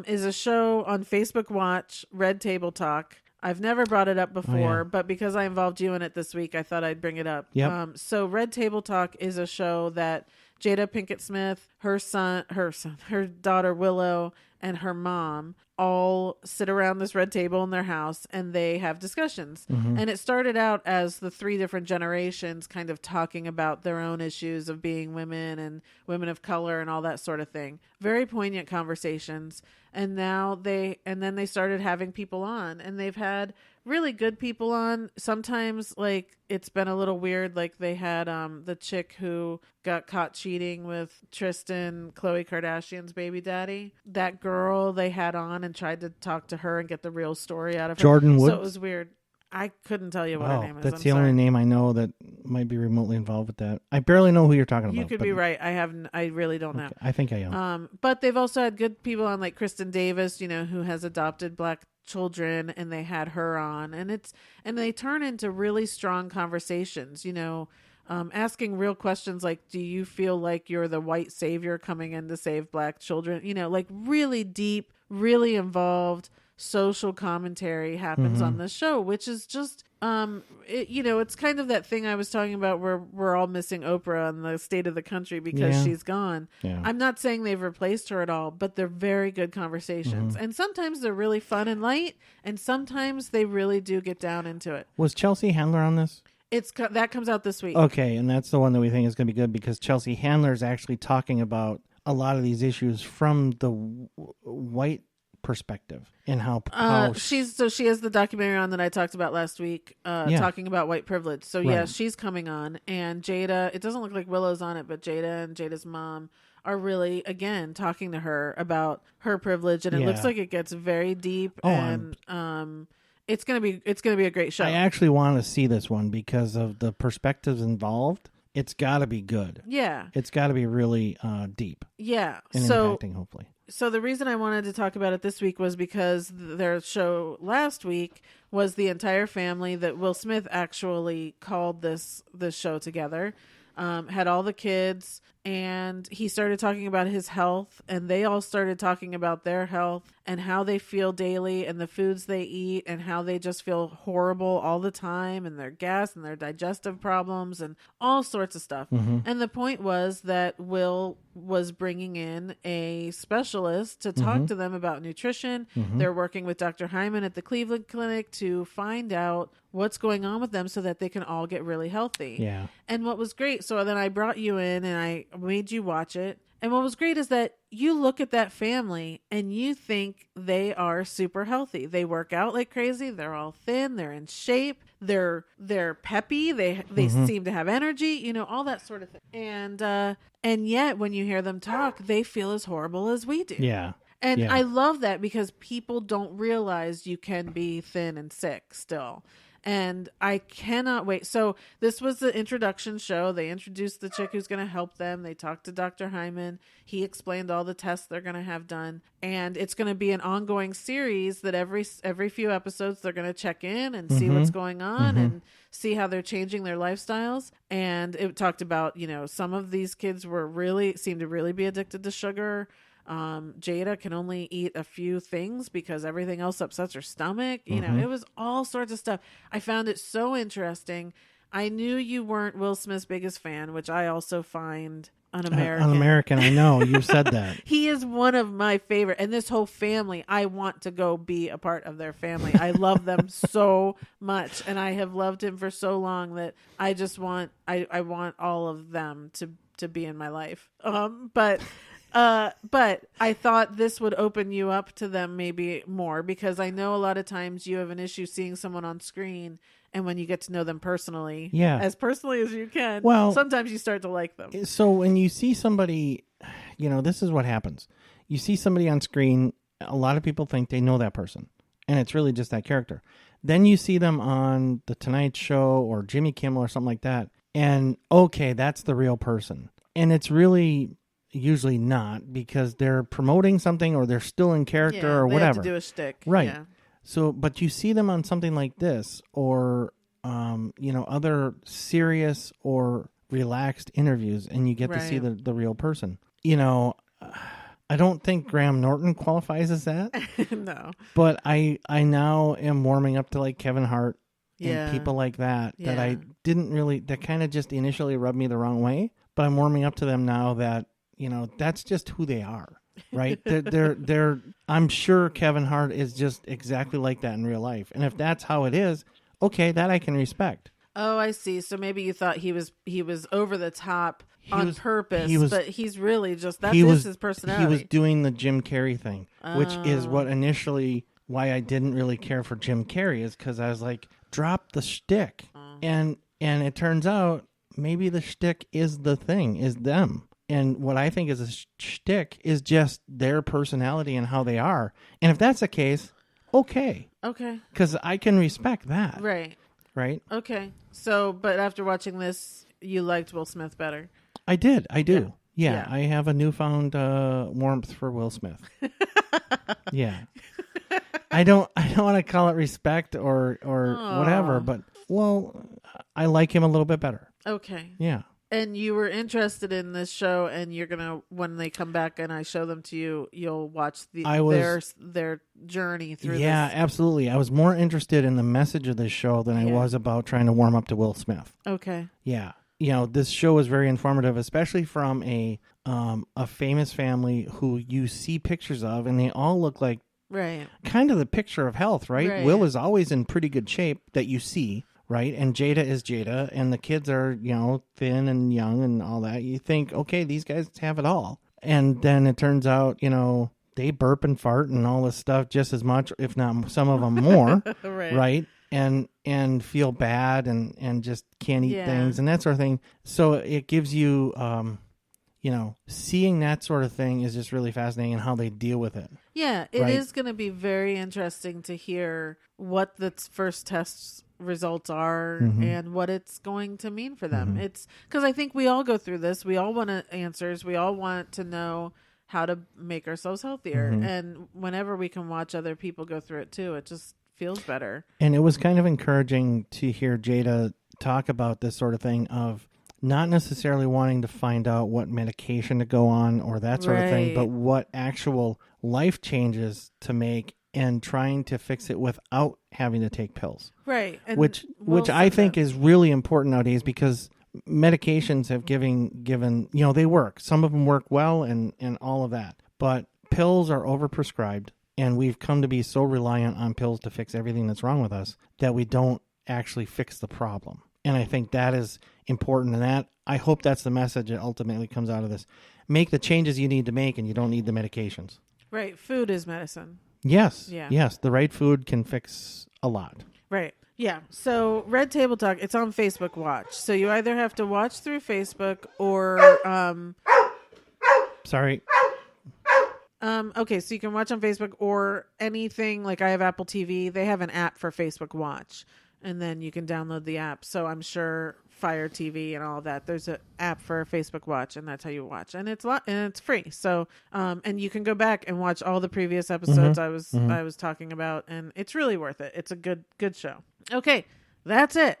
is a show on Facebook Watch, Red Table Talk. I've never brought it up before, but because I involved you in it this week, I thought I'd bring it up. Yep. So Red Table Talk is a show that Jada Pinkett Smith, her daughter Willow, and her mom all sit around this red table in their house and they have discussions. Mm-hmm. And it started out as the 3 different generations kind of talking about their own issues of being women and women of color and all that sort of thing. Very poignant conversations. And then they started having people on, and they've had really good people on. Sometimes like it's been a little weird. Like they had the chick who got caught cheating with Tristan, Khloe Kardashian's baby daddy. That girl they had on and tried to talk to her and get the real story out of her. Jordan Woods. So it was weird. I couldn't tell you what her name is. That's the only name I know that might be remotely involved with that. I barely know who you're talking about. You could be right. I really don't know. I think I am. But they've also had good people on, like Kristen Davis, who has adopted Black children, and they had her on, and they turn into really strong conversations, asking real questions like, do you feel like you're the white savior coming in to save Black children? Like really deep, really involved social commentary happens on this show, which is just it's kind of that thing I was talking about where we're all missing Oprah in the state of the country because she's gone. I'm not saying they've replaced her at all, but they're very good conversations, and sometimes they're really fun and light, and sometimes they really do get down into it. Was Chelsea Handler on this? That comes out this week. Okay, and that's the one that we think is going to be good because Chelsea Handler is actually talking about a lot of these issues from the white perspective and how she has the documentary on that I talked about last week, talking about white privilege. So yeah, she's coming on, and Jada. It doesn't look like Willow's on it, but Jada and Jada's mom are really again talking to her about her privilege, and it looks like it gets very deep. It's gonna be a great show. I actually want to see this one because of the perspectives involved. It's got to be good. Yeah, it's got to be really deep. Yeah, and impacting, hopefully. So the reason I wanted to talk about it this week was because their show last week was the entire family that Will Smith actually called this show together. Had all the kids, and he started talking about his health, and they all started talking about their health and how they feel daily and the foods they eat and how they just feel horrible all the time and their gas and their digestive problems and all sorts of stuff. Mm-hmm. And the point was that Will was bringing in a specialist to talk to them about nutrition. Mm-hmm. They're working with Dr. Hyman at the Cleveland Clinic to find out what's going on with them so that they can all get really healthy. Yeah. And what was great, so then I brought you in and I made you watch it. And what was great is that you look at that family and you think they are super healthy. They work out like crazy. They're all thin. They're in shape. They're peppy. They seem to have energy, all that sort of thing. And yet when you hear them talk, they feel as horrible as we do. Yeah. And Yeah. I love that because people don't realize you can be thin and sick still. And I cannot wait. So this was the introduction show. They introduced the chick who's going to help them. They talked to Dr. Hyman. He explained all the tests they're going to have done. And it's going to be an ongoing series that every few episodes they're going to check in and see what's going on and see how they're changing their lifestyles. And it talked about, some of these kids seemed to really be addicted to sugar. Jada can only eat a few things because everything else upsets her stomach. It was all sorts of stuff. I found it so interesting. I knew you weren't Will Smith's biggest fan, which I also find un-American. Un-American, I know. You said that. He is one of my favorite. And this whole family, I want to go be a part of their family. I love them so much. And I have loved him for so long that I just want, I want all of them to be in my life. But I thought this would open you up to them maybe more, because I know a lot of times you have an issue seeing someone on screen, and when you get to know them personally, as personally as you can, sometimes you start to like them. So when you see somebody, this is what happens. You see somebody on screen, a lot of people think they know that person, and it's really just that character. Then you see them on The Tonight Show or Jimmy Kimmel or something like that, and okay, that's the real person. And it's really usually not, because they're promoting something or they're still in character or whatever. Have to do a shtick. Right. Yeah. So, but you see them on something like this or, other serious or relaxed interviews, and you get to see the real person. I don't think Graham Norton qualifies as that. No. But I now am warming up to like Kevin Hart and people like that I didn't really, that kind of just initially rubbed me the wrong way. But I'm warming up to them now that, that's just who they are, right? they're I'm sure Kevin Hart is just exactly like that in real life. And if that's how it is, okay, that I can respect. Oh, I see. So maybe you thought he was over the top on purpose, but he's really just, his personality. He was doing the Jim Carrey thing, which is what initially why I didn't really care for Jim Carrey, is because I was like, drop the shtick. And it turns out maybe the shtick is the thing, is them. And what I think is a shtick is just their personality and how they are. And if that's the case, okay. Okay. Because I can respect that. Right. Right? Okay. So, but after watching this, you liked Will Smith better? I did. I do. Yeah. I have a newfound warmth for Will Smith. Yeah. I don't want to call it respect or whatever, but, I like him a little bit better. Okay. Yeah. And you were interested in this show, and you're gonna, when they come back and I show them to you, you'll watch their journey through. Yeah, this. Absolutely. I was more interested in the message of this show than I was about trying to warm up to Will Smith. Okay. Yeah, this show is very informative, especially from a famous family who you see pictures of, and they all look like kind of the picture of health, right? Will is always in pretty good shape that you see. Right, and Jada is Jada, and the kids are, thin and young and all that. You think, okay, these guys have it all. And then it turns out, they burp and fart and all this stuff just as much, if not some of them more, right? And feel bad and just can't eat things and that sort of thing. So it gives you, seeing that sort of thing is just really fascinating, and how they deal with it. Yeah, it is going to be very interesting to hear what the first tests results are and what it's going to mean for them. It's because I think we all go through this. We all want answers. We all want to know how to make ourselves healthier. And whenever we can watch other people go through it too, it just feels better. And it was kind of encouraging to hear Jada talk about this sort of thing of not necessarily wanting to find out what medication to go on or that sort of thing, but what actual life changes to make, and trying to fix it without having to take pills. Right. And which I think is really important nowadays, because medications have given, they work. Some of them work well and all of that. But pills are overprescribed, and we've come to be so reliant on pills to fix everything that's wrong with us that we don't actually fix the problem. And I think that is important, and I hope that's the message that ultimately comes out of this. Make the changes you need to make, and you don't need the medications. Right. Food is medicine. Yes. Yeah. Yes. The right food can fix a lot. Right. Yeah. So Red Table Talk, it's on Facebook Watch. So you either have to watch through Facebook or... Sorry. Okay, so you can watch on Facebook or anything. Like I have Apple TV. They have an app for Facebook Watch, and then you can download the app. So I'm sure Fire TV and all of that. There's an app for Facebook Watch, and that's how you watch. And it's free. So and you can go back and watch all the previous episodes I was talking about, and it's really worth it. It's a good show. Okay, that's it.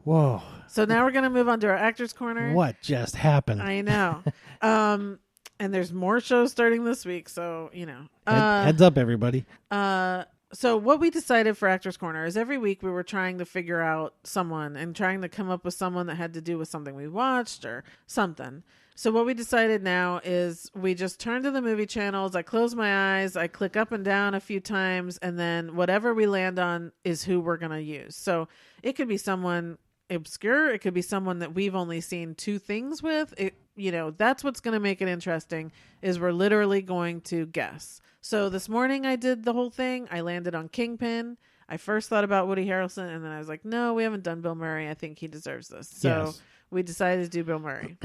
Whoa. So now we're gonna move on to our Actors Corner. What just happened? I know. And there's more shows starting this week, so you know. Heads up, everybody. So what we decided for Actors Corner is every week we were trying to figure out someone and trying to come up with someone that had to do with something we watched or something. So what we decided now is we just turn to the movie channels. I close my eyes. I click up and down a few times. And then whatever we land on is who we're going to use. So it could be someone obscure. It could be someone that we've only seen two things with. That's what's going to make it interesting is we're literally going to guess. So this morning I did the whole thing. I landed on Kingpin. I first thought about Woody Harrelson, and then I was like, no, we haven't done Bill Murray. I think he deserves this. So we decided to do Bill Murray.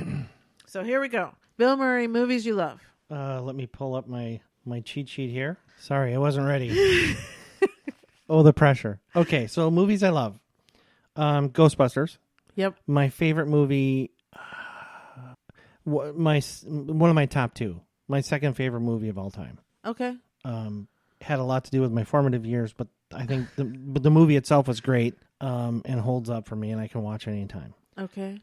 So here we go. Bill Murray, movies you love. Let me pull up my cheat sheet here. Sorry, I wasn't ready. Oh, the pressure. Okay, so movies I love. Ghostbusters. Yep. My favorite movie, one of my top two. My second favorite movie of all time. Okay. Had a lot to do with my formative years, but I think the movie itself was great and holds up for me, and I can watch it anytime. Okay.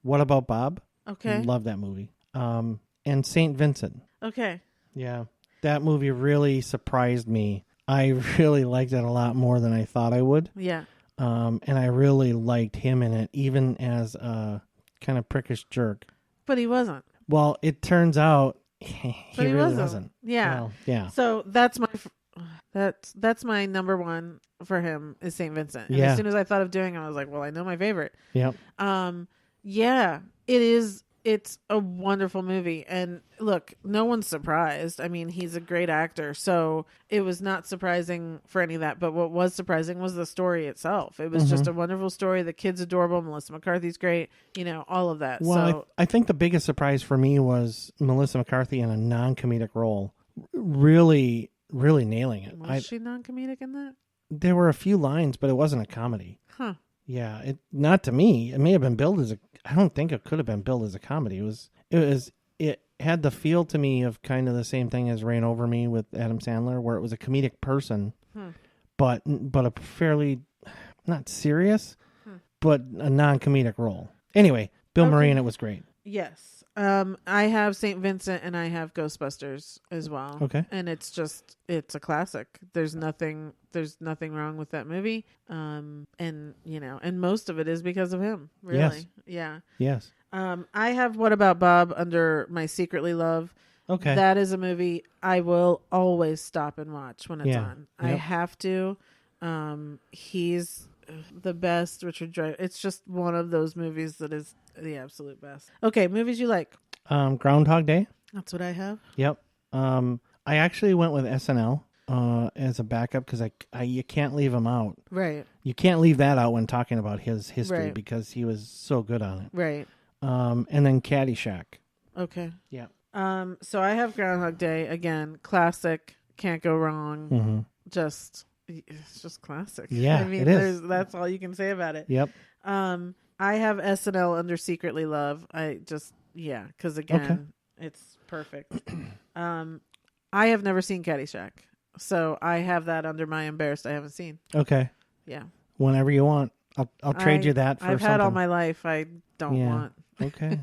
What About Bob? Okay. Love that movie. And St. Vincent. Okay. Yeah. That movie really surprised me. I really liked it a lot more than I thought I would. Yeah. And I really liked him in it, even as a kind of prickish jerk. But he wasn't. Well, it turns out he really wasn't. Yeah. Well, yeah. So that's my number one for him is St. Vincent. And as soon as I thought of doing him, I was like, well, I know my favorite. Yep. Yeah, it is. It's a wonderful movie. And look, no one's surprised. I mean, he's a great actor. So it was not surprising for any of that. But what was surprising was the story itself. It was just a wonderful story. The kid's adorable. Melissa McCarthy's great. All of that. Well, so I think the biggest surprise for me was Melissa McCarthy in a non-comedic role. Really, really nailing it. Was she non-comedic in that? There were a few lines, but it wasn't a comedy. Huh. Yeah, not to me. It may have been billed as I don't think it could have been billed as a comedy. It had the feel to me of kind of the same thing as Reign Over Me with Adam Sandler, where it was a comedic person, but a fairly not serious, but a non-comedic role. Anyway, Bill Murray in it was great. Yes. I have St. Vincent and I have Ghostbusters as well. Okay. And it's a classic. There's nothing wrong with that movie. And most of it is because of him, really. Yes. Yeah. Yes. I have What About Bob under my Secretly Love. Okay. That is a movie I will always stop and watch when it's on. Yep. I have to. He's the best. Richard Dreyfuss. It's just one of those movies that is the absolute best. Okay, movies you like. Groundhog Day. That's what I have. Yep. I actually went with SNL as a backup because you can't leave him out. Right. You can't leave that out when talking about his history Right. because he was so good on it. Right. And then Caddyshack. Okay. Yeah. So I have Groundhog Day again. Classic. Can't go wrong. Mm-hmm. It's just classic. Yeah, I mean, it is. That's all you can say about it. Yep. I have SNL under Secretly Love. Because again, it's perfect. I have never seen Caddyshack, so I have that under my embarrassed I haven't seen. Okay. Yeah. Whenever you want, I'll trade you that for I've something. had all my life. I don't want. Okay.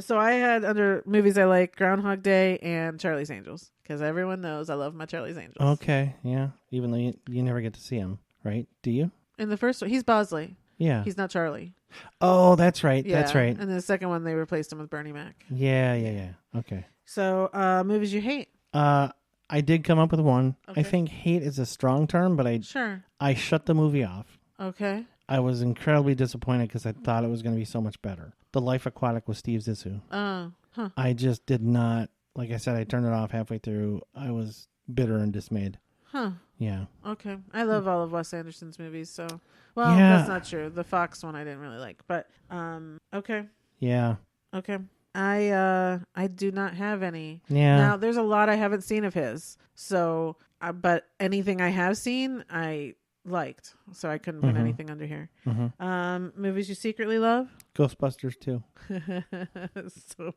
So I had under movies I like Groundhog Day and Charlie's Angels because everyone knows I love my Charlie's Angels. Okay. Yeah. Even though you never get to see him, right? Do you? In the first one, he's Bosley. Yeah. He's not Charlie. Oh, that's right. Yeah. That's right. And the second one, they replaced him with Bernie Mac. Yeah. Okay. So, movies you hate? I did come up with one. Okay. I think hate is a strong term, but I shut the movie off. Okay. I was incredibly disappointed because I thought it was going to be so much better. The Life Aquatic with Steve Zissou. Huh. I just did not, like I said, I turned it off halfway through. I was bitter and dismayed. Huh. Yeah. Okay. I love all of Wes Anderson's movies, so Yeah. that's not true. The Fox one I didn't really like, but okay. Yeah. Okay. I do not have any. Yeah. Now there's a lot I haven't seen of his. So, but anything I have seen, I liked. So I couldn't put anything under here. Movies you secretly love? Ghostbusters 2. So,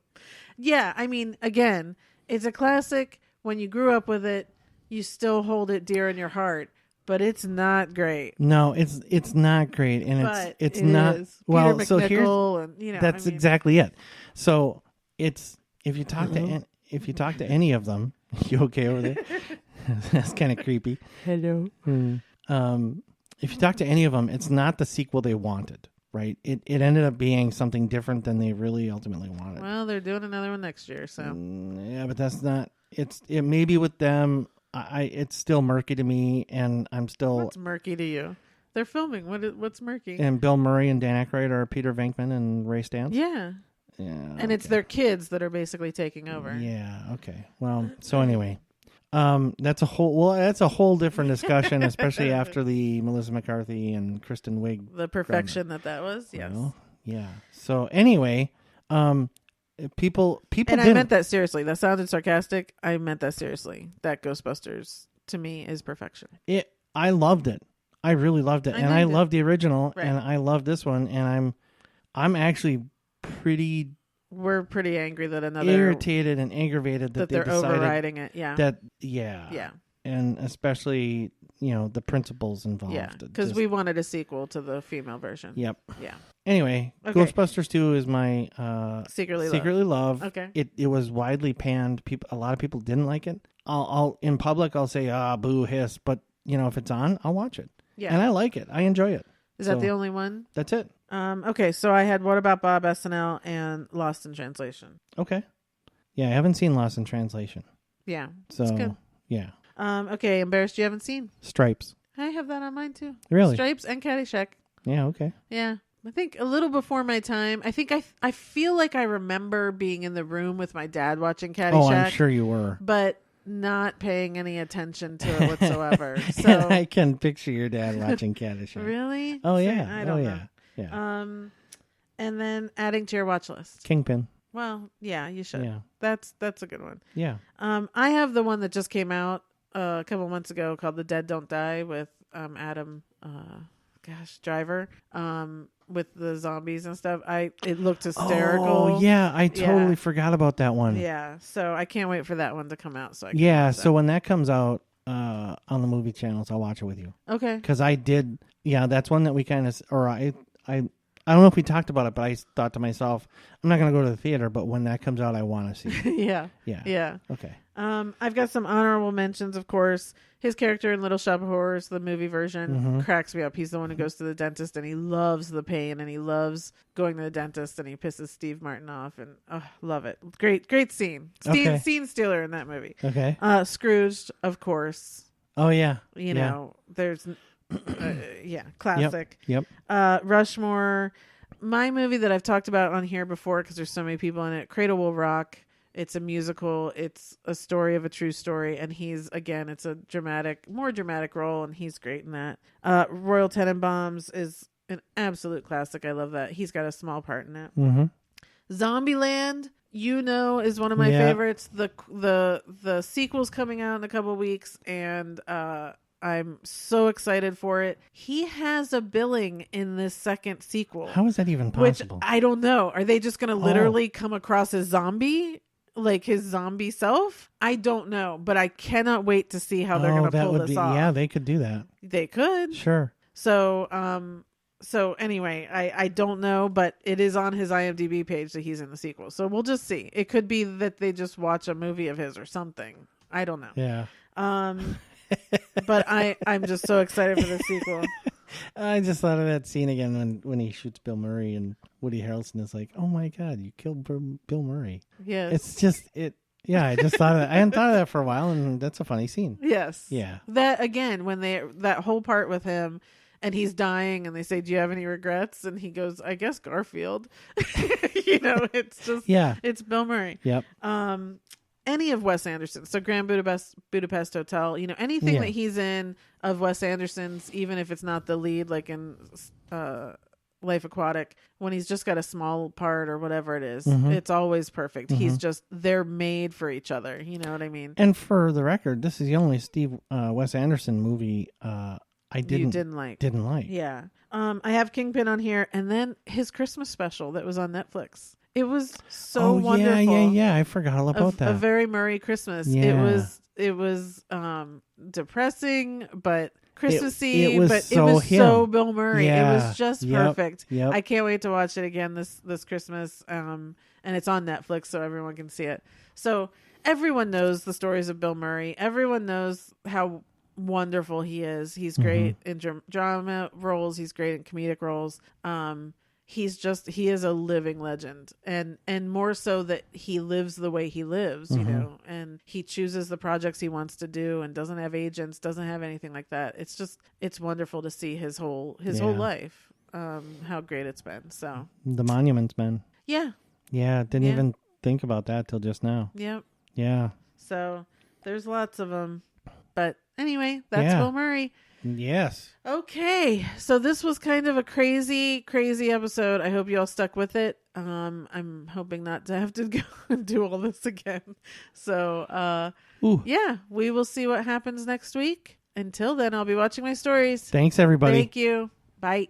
yeah, I mean, again, it's a classic. When you grew up with it, you still hold it dear in your heart. But it's not great. No, it's not great, and it's not is. well. Peter So here's and, that's exactly it. So it's if you talk to any of them, you okay over there? That's kind of creepy. Hello. If you talk to any of them, it's not the sequel they wanted. Right? It ended up being something different than they really ultimately wanted. Well, they're doing another one next year, so yeah, but that's not. It may be with them. It's still murky to me, and I'm still. What's murky to you? They're filming. What's murky? And Bill Murray and Dan Aykroyd are Peter Venkman and Ray Stantz. Yeah. And it's their kids that are basically taking over. Yeah. Okay. Well. So anyway, that's a whole different discussion, especially after the Melissa McCarthy and Kristen Wiig. The perfection that was. Yes. Well, yeah. So anyway, people and I meant that seriously. That sounded sarcastic. I meant that seriously. That Ghostbusters to me is perfection. I loved it. I really loved it, and I loved the original, right. and I love this one, and I'm actually pretty. We're pretty angry that another irritated and aggravated that they're decided overriding it. Yeah. Yeah. And especially the principals involved. Yeah, because we wanted a sequel to the female version. Yep. Yeah. Anyway, okay. Ghostbusters 2 is my secretly love. Okay. It was widely panned. A lot of people didn't like it. I'll in public I'll say boo hiss, but if it's on, I'll watch it. Yeah. And I like it. I enjoy it. Is that the only one? That's it. Okay, so I had What About Bob SNL and Lost in Translation. Okay. Yeah, I haven't seen Lost in Translation. Yeah. So it's good. Yeah. Okay, Embarrassed you haven't seen? Stripes. I have that on mine too. Really? Stripes and Caddyshack. Yeah, okay. Yeah. I think a little before my time. I think I feel like I remember being in the room with my dad watching Caddyshack. Oh, I'm sure you were. But not paying any attention to it whatsoever. So I can picture your dad watching Caddyshack. Really? Oh yeah. I don't know. Yeah. And then adding to your watch list. Kingpin. Well, yeah, you should. Yeah. That's a good one. Yeah. I have the one that just came out a couple months ago called The Dead Don't Die with Adam Driver. With the zombies and stuff. It looked hysterical. Oh yeah, I totally forgot about that one. Yeah. So I can't wait for that one to come out so I can watch that. So when that comes out on the movie channels, I'll watch it with you. Okay. Because I did that's one that we kind of I don't know if we talked about it, but I thought to myself, I'm not going to go to the theater, but when that comes out, I want to see it. Yeah. Okay. I've got some honorable mentions, of course. His character in Little Shop of Horrors, the movie version, cracks me up. He's the one who goes to the dentist, and he loves the pain, and he loves going to the dentist, and he pisses Steve Martin off, and love it. Great scene. Scene stealer in that movie. Okay. Scrooged, of course. Oh, yeah. You know, there's... classic. Yep. Rushmore. My movie that I've talked about on here before because there's so many people in it. Cradle Will Rock. It's a musical. It's a story of a true story, and it's a more dramatic role, and he's great in that. Royal Tenenbaums is an absolute classic. I love that. He's got a small part in it. Zombieland, is one of my favorites. The sequel's coming out in a couple weeks, and I'm so excited for it. He has a billing in this second sequel. How is that even possible? Which I don't know. Are they just going to literally come across as zombie? Like his zombie self? I don't know. But I cannot wait to see how they're going to pull this off. Yeah, they could do that. They could. Sure. So anyway, I don't know, but it is on his IMDb page that he's in the sequel. So we'll just see. It could be that they just watch a movie of his or something. I don't know. Yeah. But I'm just so excited for the sequel. I just thought of that scene again when he shoots Bill Murray and Woody Harrelson is like, "Oh my God, you killed Bill Murray." Yes. It's just Yeah, I just thought of that. I hadn't thought of that for a while, and that's a funny scene. Yes. Yeah. That again, when that whole part with him, and he's dying, and they say, "Do you have any regrets?" And he goes, "I guess Garfield." It's just it's Bill Murray. Yep. Any of Wes Anderson, so Grand Budapest Hotel, anything that he's in of Wes Anderson's, even if it's not the lead, like in Life Aquatic, when he's just got a small part or whatever it is, Mm-hmm. it's always perfect. Mm-hmm. He's just, they're made for each other. You know what I mean? And for the record, this is the only Wes Anderson movie I didn't like. Yeah. I have Kingpin on here, and then his Christmas special that was on Netflix. It was so wonderful. Yeah. I forgot all about that. A Very Murray Christmas. Yeah. It was depressing, but Christmassy, it was but so it was him. so Bill Murray. Yeah. It was just perfect. Yep. I can't wait to watch it again this Christmas. And it's on Netflix, so everyone can see it. So everyone knows the stories of Bill Murray. Everyone knows how wonderful he is. He's great in drama roles. He's great in comedic roles. He is a living legend, and more so that he lives the way he lives, you know, and he chooses the projects he wants to do and doesn't have agents, doesn't have anything like that. It's wonderful to see his whole life, how great it's been. So The Monuments Men. Yeah. Didn't even think about that till just now. Yep. Yeah. So there's lots of them, but anyway, that's Bill Murray. Yes. Okay, so this was kind of a crazy episode. I hope you all stuck with it. I'm hoping not to have to go and do all this again. So, yeah, we will see what happens next week. Until then, I'll be watching my stories. Thanks, everybody. Thank you. Bye.